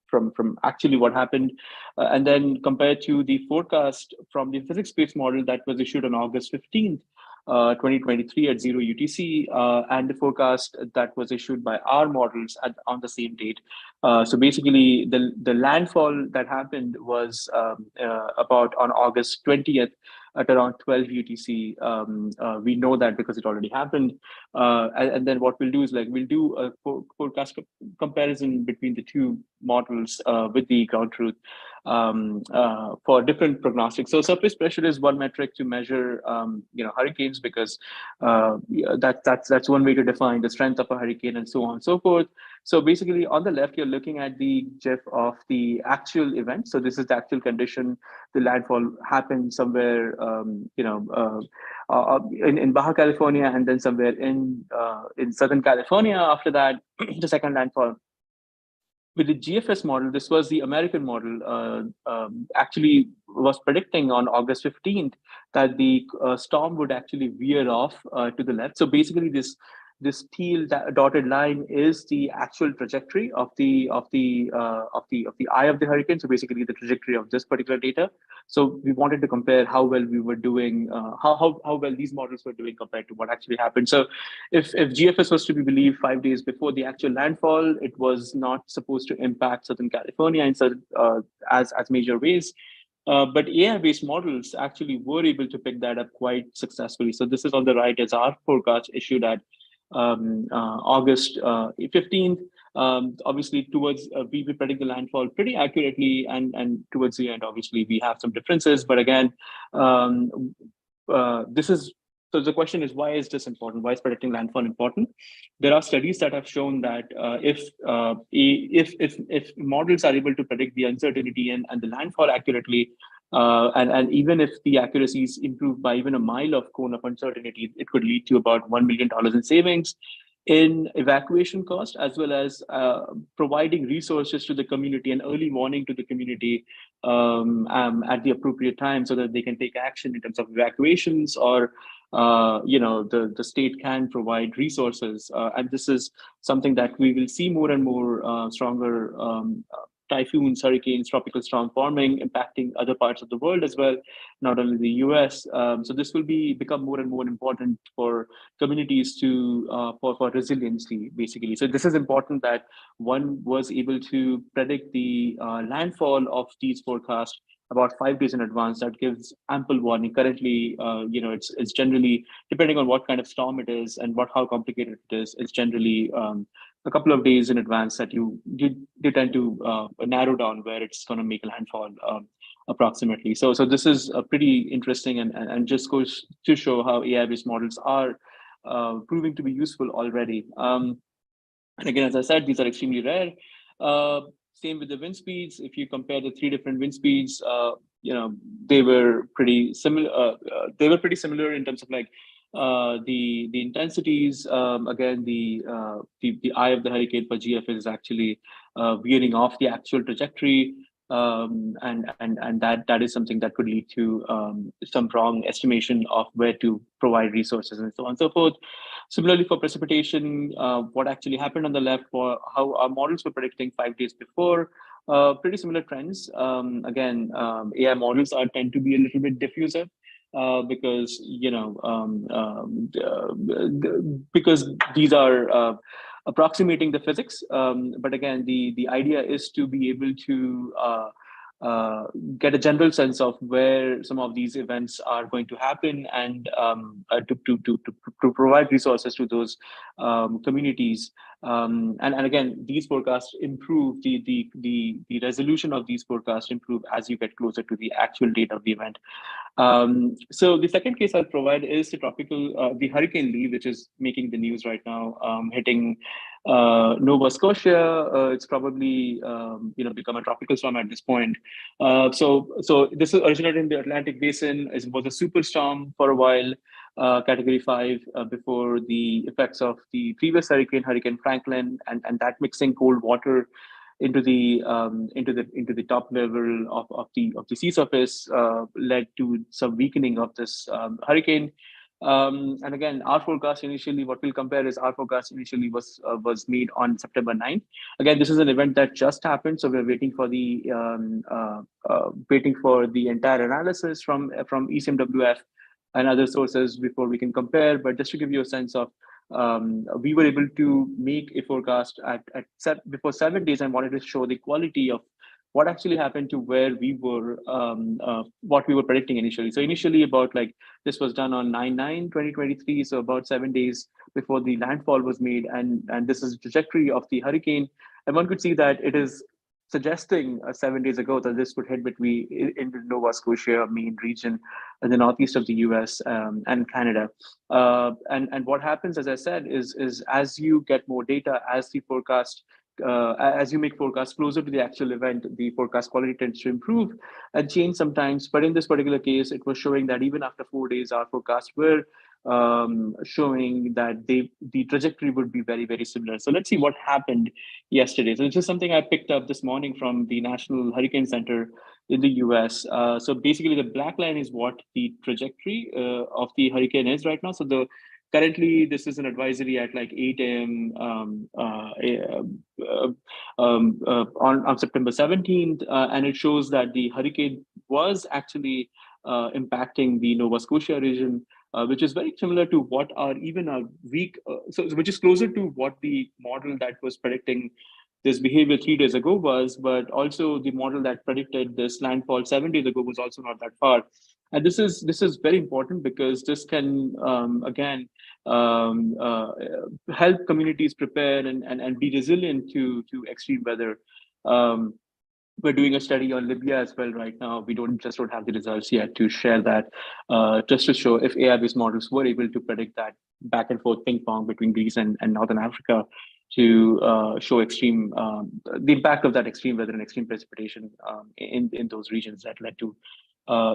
from actually what happened, and then compared to the forecast from the physics-based model that was issued on August 15th, 2023 at 0 UTC, and the forecast that was issued by our models on the same date. So basically, the landfall that happened was about on August 20th at around 12 UTC. We know that because it already happened. And then what we'll do is we'll do a forecast comparison between the two models with the ground truth for different prognostics. So surface pressure is one metric to measure, hurricanes, because that's one way to define the strength of a hurricane and so on and so forth. So basically, on the left, you're looking at the GIF of the actual event. So this is the actual condition. The landfall happened somewhere, in Baja California, and then somewhere in Southern California. After that, the second landfall. With the GFS model, this was the American model, actually was predicting on August 15th that the storm would actually veer off to the left. So basically, this teal dotted line is the actual trajectory of the eye of the hurricane. So basically, the trajectory of this particular data. So we wanted to compare how well we were doing, how well these models were doing compared to what actually happened. So if GFS was to be believed 5 days before the actual landfall, it was not supposed to impact Southern California in certain as major ways. But AI-based models actually were able to pick that up quite successfully. So this is on the right as our forecast issued at August 15th. Obviously, towards we predict the landfall pretty accurately, and towards the end, obviously, we have some differences. But again, this is. So the question is, why is this important? Why is predicting landfall important? There are studies that have shown that if models are able to predict the uncertainty and the landfall accurately, and even if the accuracy is improved by even a mile of cone of uncertainty, it could lead to about $1 million in savings in evacuation cost, as well as providing resources to the community and early warning to the community at the appropriate time, so that they can take action in terms of evacuations, or the state can provide resources. And this is something that we will see more and more stronger typhoons, hurricanes, tropical storm forming, impacting other parts of the world as well, not only the US. So this will become more and more important for communities for resiliency, basically. So this is important that one was able to predict the landfall of these forecasts about 5 days in advance. That gives ample warning. Currently, it's generally, depending on what kind of storm it is and how complicated it is, it's generally a couple of days in advance that you tend to narrow down where it's going to make landfall approximately. So this is pretty interesting, and just goes to show how AI-based models are proving to be useful already. And again, as I said, these are extremely rare. Same with the wind speeds. If you compare the 3 different wind speeds, they were pretty similar. They were pretty similar in terms of the intensities. Again, the eye of the hurricane for GFS is actually veering off the actual trajectory, and that is something that could lead to some wrong estimation of where to provide resources and so on and so forth. Similarly, for precipitation, what actually happened on the left, for how our models were predicting 5 days before, pretty similar trends. Again, AI models tend to be a little bit diffusive. Because because these are approximating the physics, but again, the idea is to be able to get a general sense of where some of these events are going to happen, and to provide resources to those communities. And again, these forecasts improve, the resolution of these forecasts improve as you get closer to the actual date of the event. So the second case I'll provide is the Hurricane Lee, which is making the news right now, hitting Nova Scotia, it's probably become a tropical storm at this point. So this is originated in the Atlantic Basin. It was a superstorm for a while, Category 5, before the effects of the previous hurricane, Hurricane Franklin, and that mixing cold water into the top level of the sea surface led to some weakening of this hurricane. And again, our forecast initially, what we'll compare is our forecast initially was made on September 9th. Again, this is an event that just happened, so we're waiting for the entire analysis from ECMWF and other sources before we can compare. But just to give you a sense of, we were able to make a forecast before 7 days and wanted to show the quality of what actually happened to where we were, what we were predicting initially. So initially about this was done on 9/9/2023, so about 7 days before the landfall was made, and this is the trajectory of the hurricane, and one could see that it is suggesting 7 days ago that this would hit between in the Nova Scotia main region in the northeast of the US and Canada. And what happens, as I said, is as you get more data, as the forecast as you make forecasts closer to the actual event, the forecast quality tends to improve and change sometimes. But in this particular case, it was showing that even after 4 days, our forecasts were showing that the trajectory would be very, very similar. So let's see what happened yesterday. So this is something I picked up this morning from the National Hurricane Center in the US. So basically, the black line is what the trajectory of the hurricane is right now. So currently, this is an advisory at 8 a.m. On September 17th, and it shows that the hurricane was actually impacting the Nova Scotia region, which is very similar to what our even a week, which is closer to what the model that was predicting this behavior 3 days ago was, but also the model that predicted this landfall 7 days ago was also not that far. And this is very important because this can again help communities prepare and be resilient to extreme weather. We're doing a study on Libya as well right now. We don't have the results yet to share that, just to show if AI-based models were able to predict that back and forth ping pong between Greece and Northern Africa to show extreme the impact of that extreme weather and extreme precipitation in those regions that led to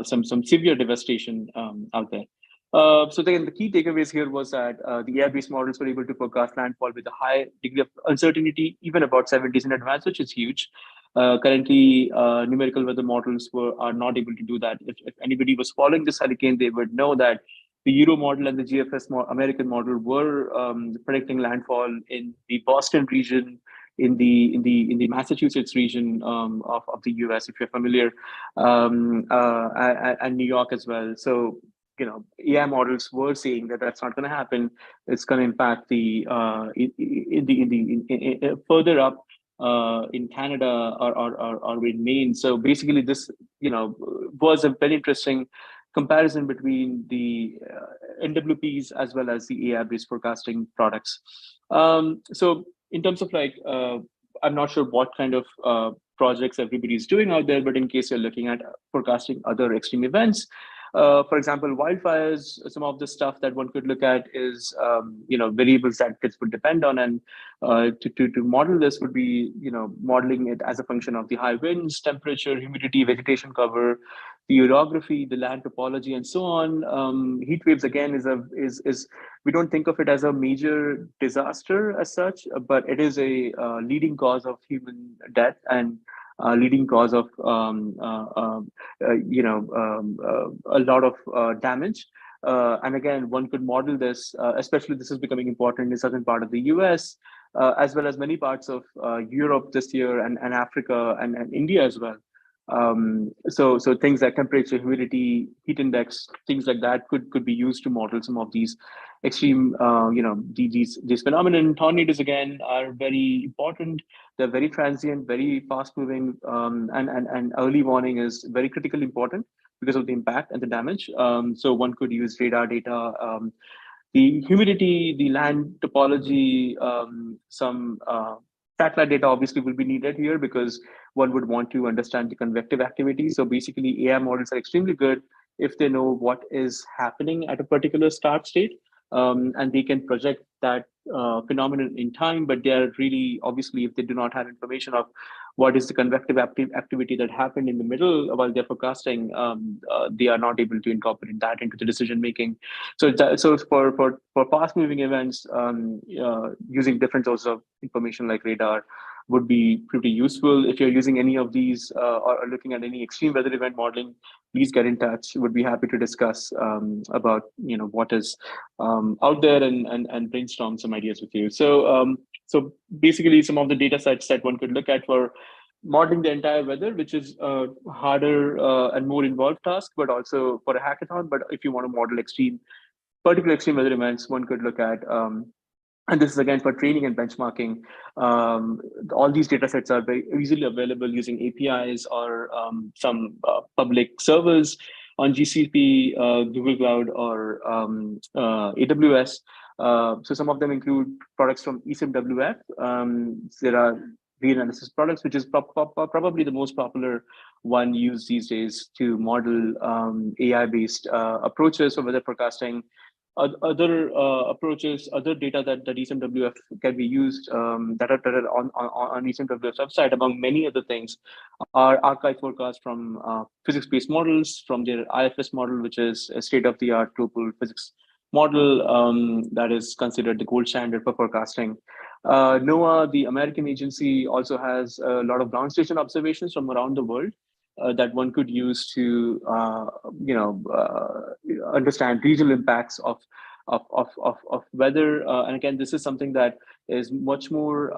some severe devastation out there. So again, the key takeaways here was that the AI-based models were able to forecast landfall with a high degree of uncertainty, even about 7 days in advance, which is huge. Currently, numerical weather models are not able to do that. If anybody was following this hurricane, they would know that the Euro model and the GFS American model were predicting landfall in the Boston region, in the Massachusetts region of the US, if you're familiar, and New York as well. So AI models were saying that that's not going to happen. It's going to impact further up in Canada or in Maine. So basically, this was a very interesting comparison between the NWPs as well as the AI-based forecasting products. So in terms of I'm not sure what kind of projects everybody's doing out there, but in case you're looking at forecasting other extreme events, for example, wildfires, some of the stuff that one could look at is, variables that this would depend on. And to model this would be, modeling it as a function of the high winds, temperature, humidity, vegetation cover, the orography, the land topology, and so on. Heat waves, again, is we don't think of it as a major disaster as such, but it is a leading cause of human death and leading cause of a lot of damage. And again, one could model this, especially this is becoming important in the southern part of the US, as well as many parts of Europe this year and Africa and India as well. So things like temperature, humidity, heat index, things like that could be used to model some of these extreme, these phenomena. Tornadoes, again, are very important. They're very transient, very fast moving, and early warning is very critically important because of the impact and the damage. So one could use radar data, the humidity, the land topology, some satellite data obviously will be needed here because one would want to understand the convective activity. So basically, AI models are extremely good if they know what is happening at a particular start state. and they can project that phenomenon in time, but they are really, obviously, if they do not have information of what is the convective activity that happened in the middle while they're forecasting, they are not able to incorporate that into the decision making. So for fast moving events, using different sources of information like radar would be pretty useful. If you're using any of these or looking at any extreme weather event modeling, please get in touch. Would be happy to discuss about what is out there and brainstorm some ideas with you. So basically, some of the data sets that one could look at for modeling the entire weather, which is a harder and more involved task, but also for a hackathon. But if you want to model particular extreme weather events, one could look at and this is again for training and benchmarking. All these data sets are very easily available using APIs or some public servers on GCP, Google Cloud, or AWS. So some of them include products from eSIMWF. There are reanalysis products, which is probably the most popular one used these days to model AI-based approaches for weather forecasting. Other approaches, other data that eSIMWF can be used that are on eSIMWF's website, among many other things, are archive forecasts from physics-based models, from their IFS model, which is a state-of-the-art global physics model that is considered the gold standard for forecasting. NOAA, the American agency, also has a lot of ground station observations from around the world that one could use to, understand regional impacts of weather. And again, this is something that is much more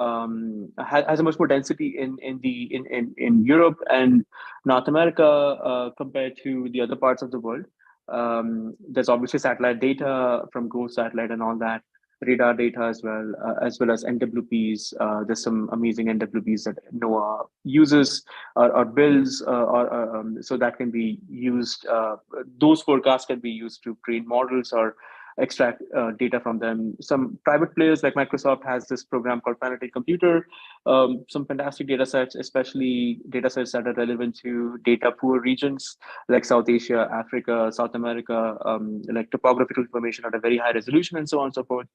has a much more density in Europe and North America compared to the other parts of the world. There's obviously satellite data from GOES satellite and all that, radar data as well as NWPs. There's some amazing NWPs that NOAA uses or builds, so that can be used. Those forecasts can be used to train models or extract data from them. Some private players like Microsoft has this program called Planetary Computer. Some fantastic data sets, especially data sets that are relevant to data poor regions like South Asia, Africa, South America, like topographical information at a very high resolution and so on and so forth.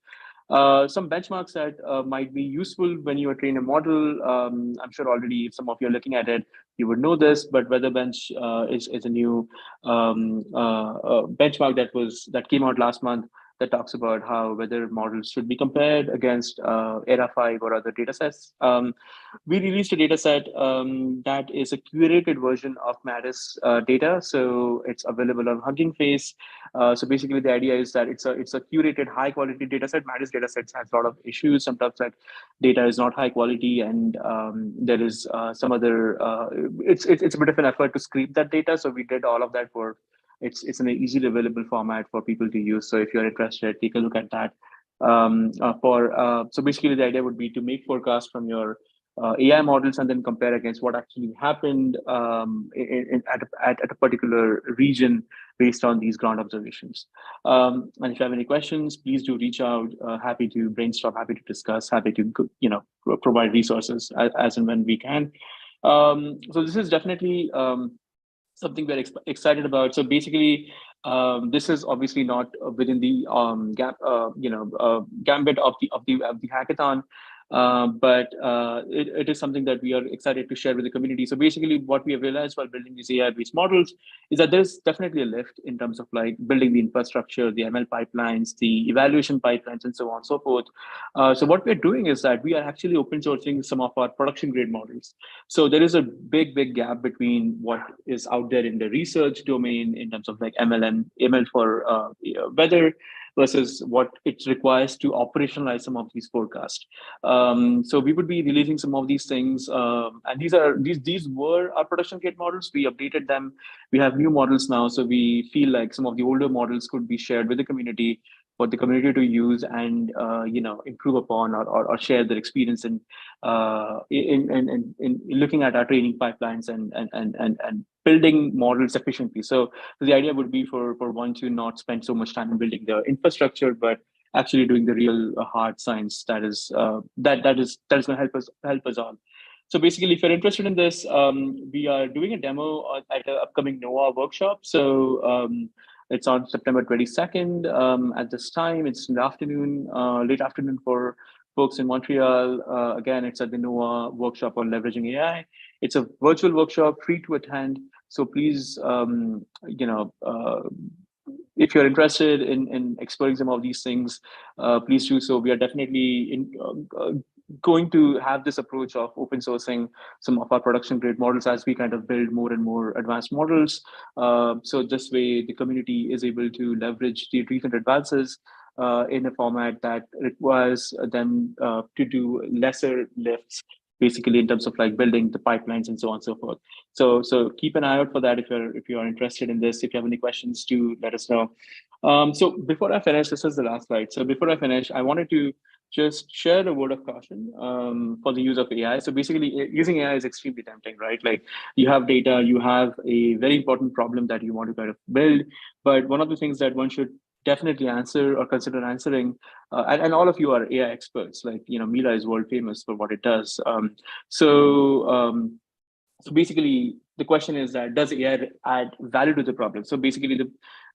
Some benchmarks that might be useful when you are training a model. I'm sure already if some of you are looking at it, you would know this, but WeatherBench is a new benchmark that came out last month that talks about how weather models should be compared against ERA5 or other data sets. We released a data set that is a curated version of MADIS data. So it's available on Hugging Face. So basically the idea is that it's a curated high quality data set. MADIS data sets has a lot of issues. Sometimes that data is not high quality and there is some other, it's a bit of an effort to scrape that data. So we did all of that work. It's an easily available format for people to use. So if you're interested, take a look at that. So basically the idea would be to make forecasts from your AI models and then compare against what actually happened at a particular region based on these ground observations. And if you have any questions, please do reach out. Happy to brainstorm, happy to discuss, happy to provide resources as and when we can. So this is definitely something we're excited about. So basically, this is obviously not within the gambit of the hackathon, but it is something that we are excited to share with the community. So basically, what we have realized while building these AI-based models is that there's definitely a lift in terms of like building the infrastructure, the ML pipelines, the evaluation pipelines, and so on and so forth. So what we're doing is that we are actually open sourcing some of our production grade models. So there is a big gap between what is out there in the research domain in terms of like ML for weather versus what it requires to operationalize some of these forecasts. So we would be releasing some of these things, and these were our production grade models. We updated them. We have new models now, so we feel like some of the older models could be shared with the community for the community to use and improve upon or share their experience in looking at our training pipelines and building models efficiently. So the idea would be for one to not spend so much time in building the infrastructure, but actually doing the real hard science that is going to help us all. So basically, if you're interested in this, we are doing a demo at an upcoming NOAA workshop. So It's on September 22nd. At this time, it's in the afternoon, late afternoon for folks in Montreal. Again, it's at the NOAA workshop on leveraging AI. It's a virtual workshop, free to attend. So please, if you're interested in exploring some of these things, please do so. We are definitely going to have this approach of open sourcing some of our production grade models as we kind of build more and more advanced models. So this way, the community is able to leverage the recent advances in a format that requires them to do lesser lifts, basically in terms of like building the pipelines and so on and so forth. So keep an eye out for that if you're interested in this. If you have any questions, do let us know. So before I finish, this is the last slide. So before I finish, I wanted to just share a word of caution for the use of AI. So basically, using AI is extremely tempting, right? Like you have data, you have a very important problem that you want to kind of build. But one of the things that one should definitely answer or consider answering, and all of you are AI experts, like, Mila is world famous for what it does. So basically, the question is that does AI add value to the problem? So basically,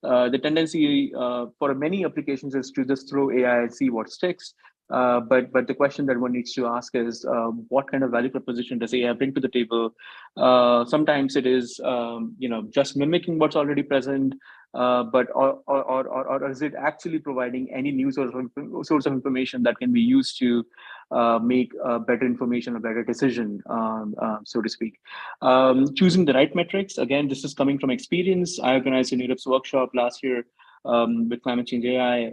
the tendency for many applications is to just throw AI and see what sticks. But the question that one needs to ask is, what kind of value proposition does AI bring to the table? Sometimes it is, just mimicking what's already present, but or is it actually providing any new source of information that can be used to make better information, a better decision, so to speak. Choosing the right metrics. Again, this is coming from experience. I organized a NeurIPS workshop last year with Climate Change AI,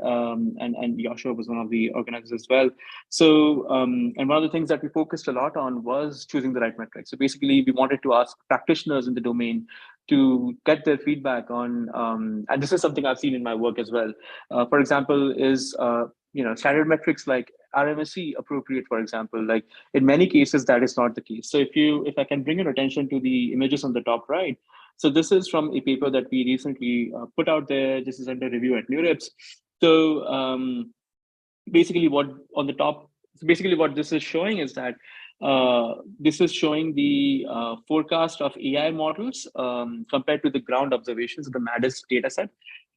and Joshua was one of the organizers as well. So, and one of the things that we focused a lot on was choosing the right metrics. So basically, we wanted to ask practitioners in the domain to get their feedback on, and this is something I've seen in my work as well. For example, is standard metrics like RMSE appropriate? For example, like in many cases that is not the case. So if I can bring your attention to the images on the top right. So this is from a paper that we recently put out there. This is under review at NeurIPS. So basically, what this is showing is that this is showing the forecast of AI models compared to the ground observations of the MADIS dataset.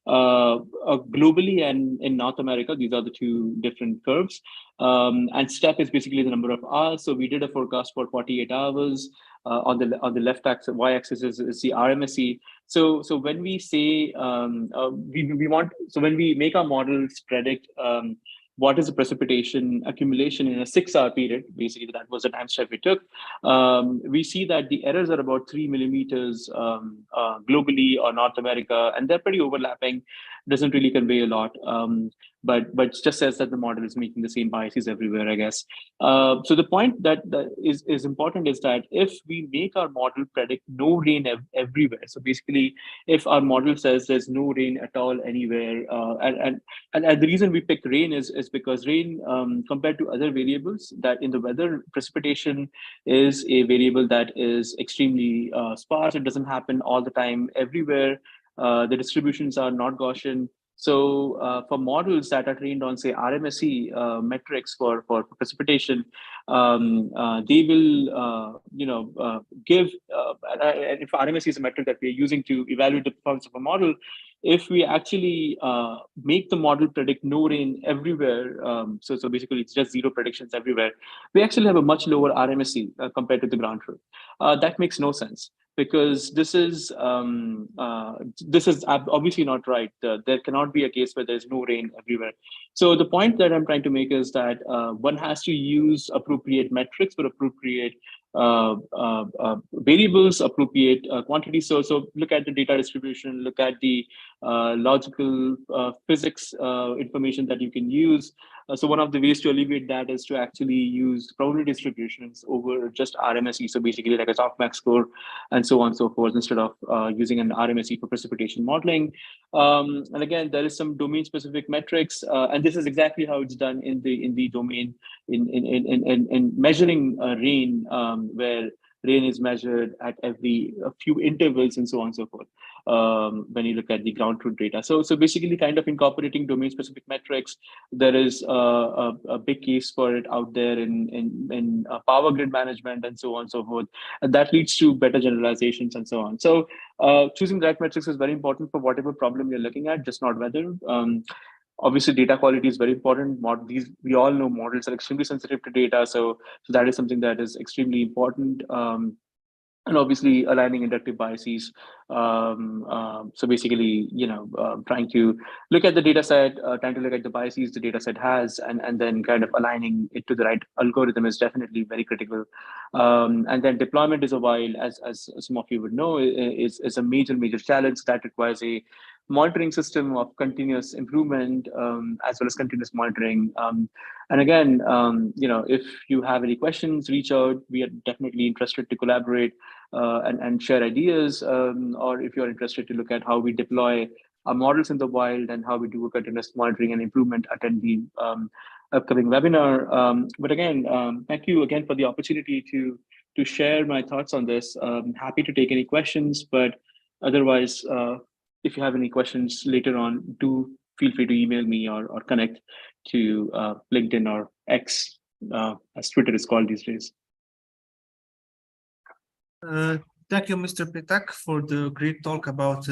Globally and in North America, these are the two different curves. And STEP is basically the number of hours. So we did a forecast for 48 hours. On the left axis, y-axis is the RMSE. So when we say when we make our models predict what is the precipitation accumulation in a 6-hour period, basically that was the time step we took, we see that the errors are about 3 millimeters globally or North America, and they're pretty overlapping. Doesn't really convey a lot, but it just says that the model is making the same biases everywhere, I guess. So the point that is important is that if we make our model predict no rain everywhere, so basically if our model says there's no rain at all anywhere, and the reason we picked rain is because rain, compared to other variables that in the weather, precipitation is a variable that is extremely sparse. It doesn't happen all the time everywhere. The distributions are not Gaussian. So for models that are trained on, say, RMSE metrics for precipitation, they will, give, and if RMSE is a metric that we're using to evaluate the performance of a model, if we actually make the model predict no rain everywhere, so basically it's just zero predictions everywhere, we actually have a much lower RMSE compared to the ground truth. That makes no sense, because this is obviously not right. There cannot be a case where there's no rain everywhere. So the point that I'm trying to make is that one has to use appropriate metrics for appropriate variables, appropriate quantities. So look at the data distribution, look at the logical physics information that you can use. So one of the ways to alleviate that is to actually use probability distributions over just RMSE. So basically like a softmax score and so on and so forth, instead of using an RMSE for precipitation modeling. And again, there is some domain specific metrics, and this is exactly how it's done in the domain in measuring rain, where rain is measured at a few intervals and so on and so forth. When you look at the ground truth data. So basically kind of incorporating domain specific metrics, there is a big case for it out there in power grid management and so on and so forth. And that leads to better generalizations and so on. So choosing the right metrics is very important for whatever problem you're looking at, just not weather. Obviously, data quality is very important. We all know models are extremely sensitive to data, so that is something that is extremely important. And obviously aligning inductive biases. So basically, trying to look at the data set, trying to look at the biases the data set has, and then kind of aligning it to the right algorithm is definitely very critical. And then deployment is a while, as some of you would know, is a major challenge that requires a monitoring system of continuous improvement, as well as continuous monitoring. And again, if you have any questions, reach out. We are definitely interested to collaborate and share ideas, or if you're interested to look at how we deploy our models in the wild and how we do continuous monitoring and improvement, attend the upcoming webinar. But again, thank you again for the opportunity to share my thoughts on this. Happy to take any questions, but otherwise, if you have any questions later on, do feel free to email me or connect to LinkedIn or X, as Twitter is called these days. Thank you, Mr. Pitak, for the great talk about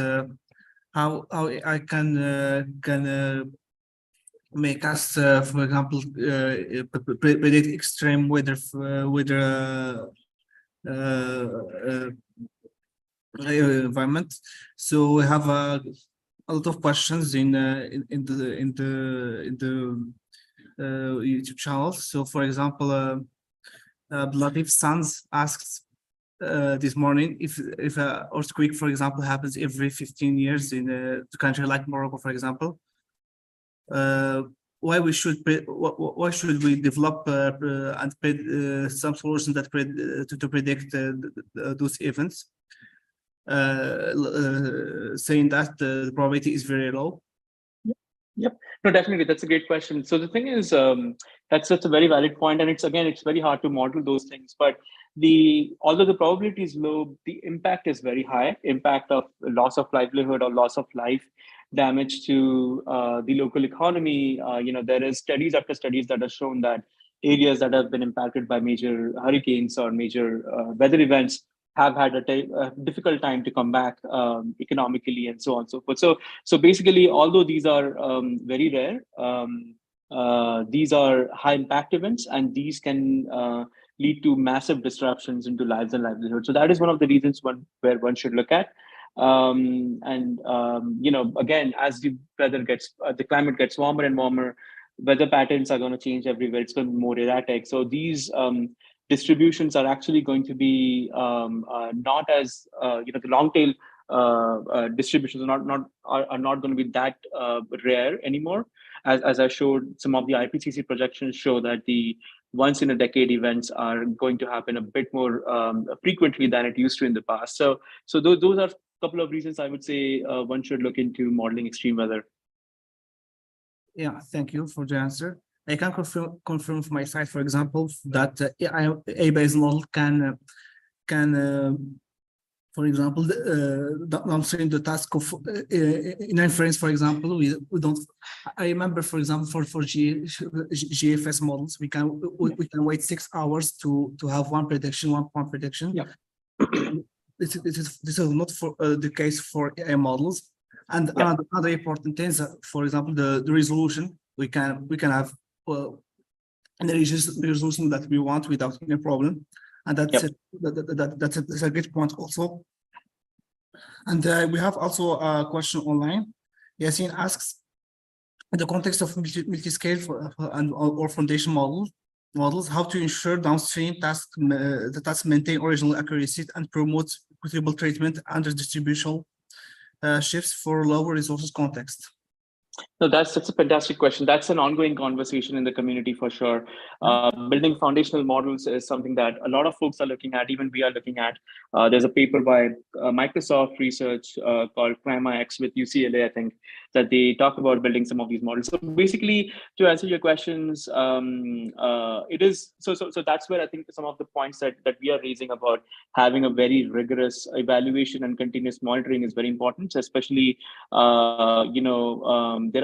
how I can make us, for example, predict extreme weather environment. So we have a lot of questions in the YouTube channel. So, for example, Latif Sanz asks this morning if an earthquake, for example, happens every 15 years in a country like Morocco, for example, why should we develop and some solutions that to predict those events, saying that the probability is very low? Yep. No, definitely. That's a great question. So the thing is, that's a very valid point. And it's very hard to model those things. But although the probability is low, the impact is very high. Impact of loss of livelihood or loss of life, damage to the local economy. There is studies after studies that have shown that areas that have been impacted by major hurricanes or major weather events have had a difficult time to come back economically and so on and so forth. So basically, although these are very rare, these are high impact events, and these can lead to massive disruptions into lives and livelihood. So that is one of the reasons where one should look at. Again, as the climate gets warmer and warmer, weather patterns are going to change everywhere. It's going to be more erratic. So these distributions are actually going to be not as the long tail distributions are not going to be that rare anymore. As I showed, some of the IPCC projections show that the once in a decade events are going to happen a bit more frequently than it used to in the past. So those are a couple of reasons I would say one should look into modeling extreme weather. Yeah, thank you for the answer. I can confirm from my side, for example, that AI-based model can for example, answering the task of in inference, for example, we don't. I remember, for example, for GFS models, we can wait 6 hours to have one prediction. Yeah. This is not for the case for AI models. And another important thing is, for example, the resolution. We can have the resolution that we want without any problem. And that's that's a great point also. And we have also a question online. Yasin asks, in the context of multi-scale or foundation models, how to ensure downstream the tasks maintain original accuracy and promote equitable treatment under distributional shifts for lower resources context? No, that's a fantastic question. That's an ongoing conversation in the community for sure. Building foundational models is something that a lot of folks are looking at. Even we are looking at. There's a paper by Microsoft Research called ClimaX with UCLA, I think, that they talk about building some of these models. So basically, to answer your questions, it is so. That's where I think some of the points that we are raising about having a very rigorous evaluation and continuous monitoring is very important, especially there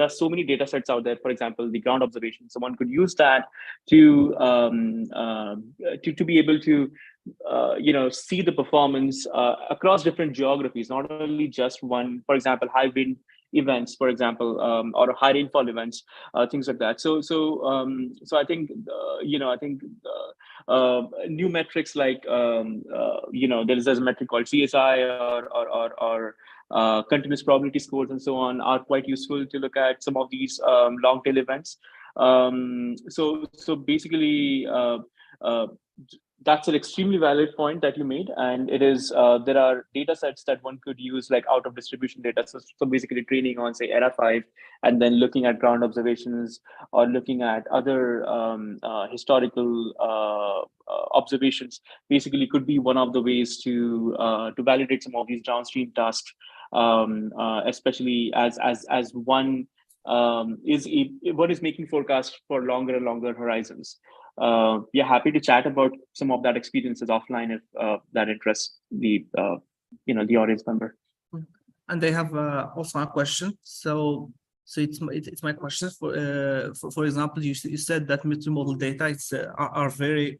are so many data sets out there. For example, the ground observation. Someone could use that to be able to see the performance across different geographies, not only just one. For example, high wind events, for example, or high rainfall events, things like that. So I think new metrics like there's a metric called CSI or continuous probability scores and so on are quite useful to look at some of these long tail events. So basically, that's an extremely valid point that you made, and it is there are data sets that one could use like out of distribution data. So basically training on say ERA5 and then looking at ground observations or looking at other historical observations basically could be one of the ways to validate some of these downstream tasks, especially as one is making forecasts for longer and longer horizons. We are happy to chat about some of that experiences offline if that interests the the audience member. And they have also a question. So it's my question for example, you said that multimodal data are very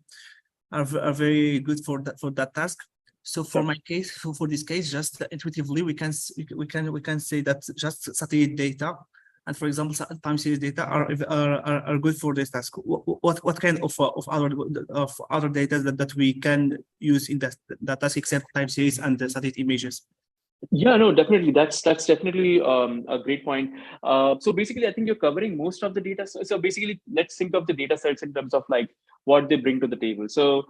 good for that task. So for my case, for this case, just intuitively we can say that just satellite data and, for example, time series data are good for this task. What kind of other data that we can use in that task except time series and the satellite images? Yeah, no, definitely. That's definitely a great point. So basically, I think you're covering most of the data. So basically, let's think of the data sets in terms of like what they bring to the table. So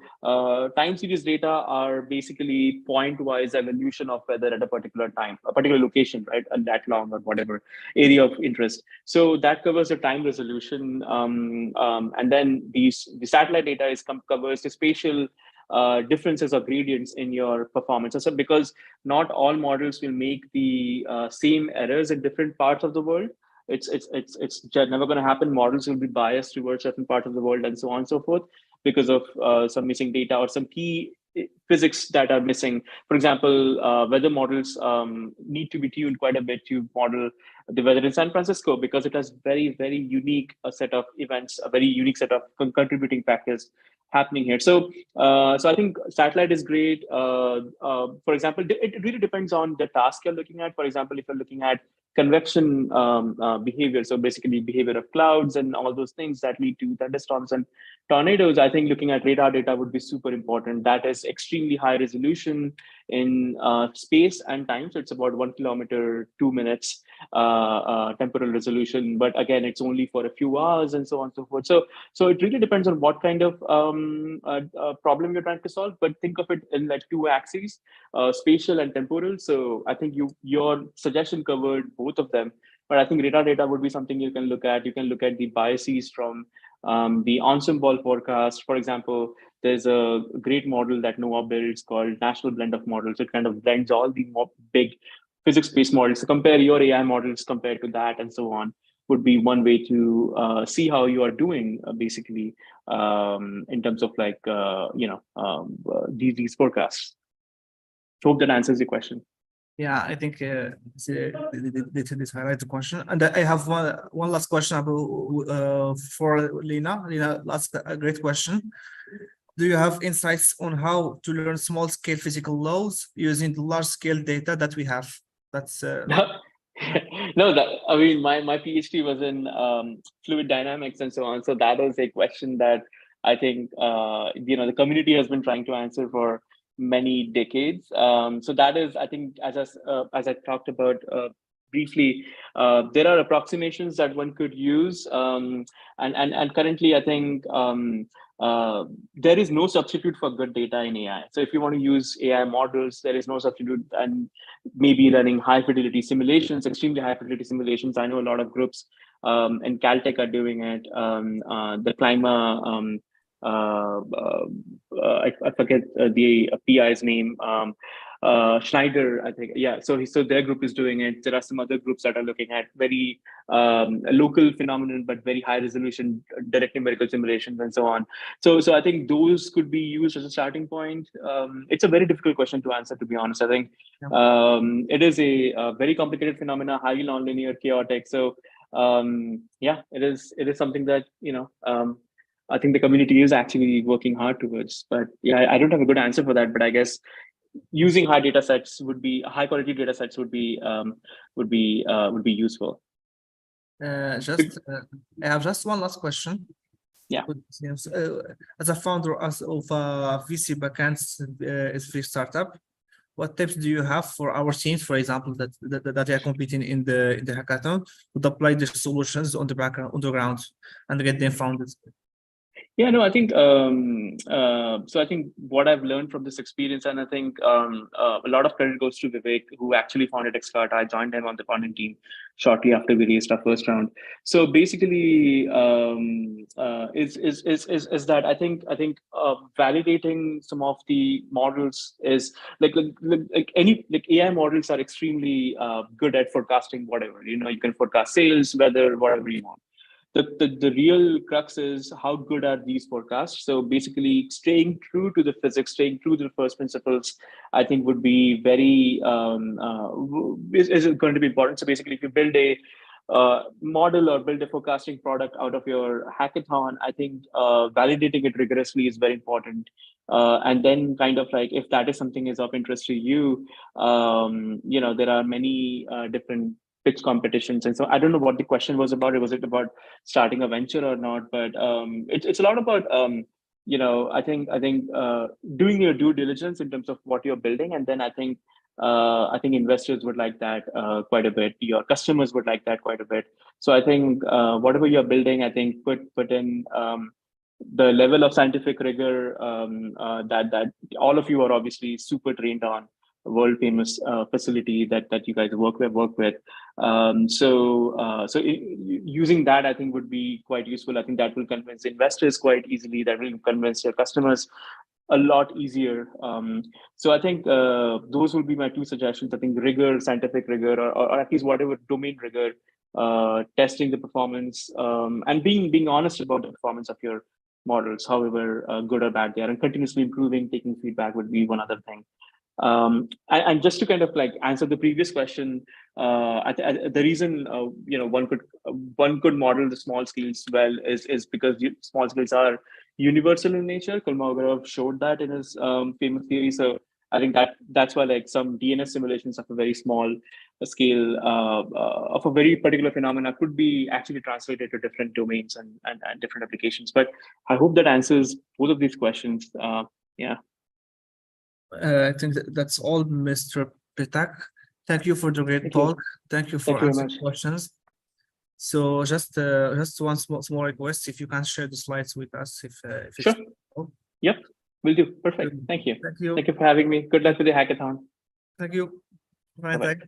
time series data are basically point-wise evolution of weather at a particular time, a particular location, right? And that long or whatever area of interest. So that covers the time resolution. And then the satellite data covers the spatial differences or gradients in your performance. So because not all models will make the same errors in different parts of the world. It's never going to happen. Models will be biased towards certain parts of the world and so on and so forth because of some missing data or some key physics that are missing. For example, weather models need to be tuned quite a bit to model the weather in San Francisco because it has very, very unique set of events, a very unique set of contributing factors happening here. So I think satellite is great. For example, it really depends on the task you're looking at. For example, if you're looking at convection behavior, so basically behavior of clouds and all those things that lead to thunderstorms and tornadoes, I think looking at radar data would be super important. That is extremely high resolution in space and time. So it's about 1 kilometer, 2 minutes temporal resolution. But again, it's only for a few hours and so on and so forth. So it really depends on what kind of problem you're trying to solve. But think of it in like two axes, spatial and temporal. So I think your suggestion covered both of them. But I think radar data would be something you can look at. You can look at the biases from the ensemble forecast. For example, there's a great model that NOAA builds called National Blend of Models. It kind of blends all the big physics-based models. So compare your AI models compared to that and so on would be one way to see how you are doing basically in terms of like, these forecasts. Hope that answers your question. Yeah, I think this highlights the question, and I have one last question about for Lina. Lina, a great question. Do you have insights on how to learn small-scale physical laws using the large-scale data that we have? That's no, I mean my PhD was in fluid dynamics and so on. So that is a question that I think the community has been trying to answer for many decades. So that is, I think, as I talked about briefly, there are approximations that one could use, and currently, I think there is no substitute for good data in AI. So if you want to use AI models, there is no substitute, and maybe running high fidelity simulations, extremely high fidelity simulations. I know a lot of groups and Caltech are doing it. The Clima, I forget the PI's name. Schneider, I think, yeah. So their group is doing it. There are some other groups that are looking at very local phenomenon, but very high resolution direct numerical simulations and so on. So I think those could be used as a starting point. It's a very difficult question to answer, to be honest. I think it is a very complicated phenomena, highly nonlinear, chaotic. So yeah, it is something that I think the community is actually working hard towards. But yeah, I don't have a good answer for that. But I guess using high data sets high quality data sets would be useful. I have just one last question. Yeah. Yes, as a founder of a VC backend SV startup, what tips do you have for our teams, for example, that are competing in the hackathon, to apply the solutions on the ground and get them founded? Yeah, no, I think so. I think what I've learned from this experience, and I think a lot of credit goes to Vivek, who actually founded Xcarta. I joined him on the founding team shortly after we raised our first round. So basically, is that I think validating some of the models is like AI models are extremely good at forecasting whatever. You can forecast sales, weather, whatever you want. The real crux is how good are these forecasts. So basically, staying true to the physics, staying true to the first principles, I think would be very is going to be important. So basically, if you build a model or build a forecasting product out of your hackathon, I think validating it rigorously is very important. And then kind of like, if that is something is of interest to you, there are many different pitch competitions. And so I don't know what the question was about. Was it about starting a venture or not? But it's a lot about, I think doing your due diligence in terms of what you're building. And then I think investors would like that quite a bit. Your customers would like that quite a bit. So I think whatever you're building, I think put in the level of scientific rigor that all of you are obviously super trained on. World famous facility that you guys work with. So using that, I think, would be quite useful. I think that will convince investors quite easily. That will convince your customers a lot easier. So I think those will be my two suggestions. I think rigor, scientific rigor, or at least whatever domain rigor, testing the performance, and being honest about the performance of your models, however good or bad they are, and continuously improving, taking feedback would be one other thing. And just to kind of like answer the previous question, the reason one could model the small scales well is because small scales are universal in nature. Kolmogorov showed that in his famous theory. So I think that's why like some DNS simulations of a very small scale of a very particular phenomena could be actually translated to different domains and different applications. But I hope that answers both of these questions. Yeah. I think that's all, Mr. Petak. Thank you for the great talk. Thank you for answering questions. So just one small request, if you can share the slides with us, if sure. Yep, will do. Perfect. Thank you. Thank you. Thank you for having me. Good luck with the hackathon. Thank you. Bye.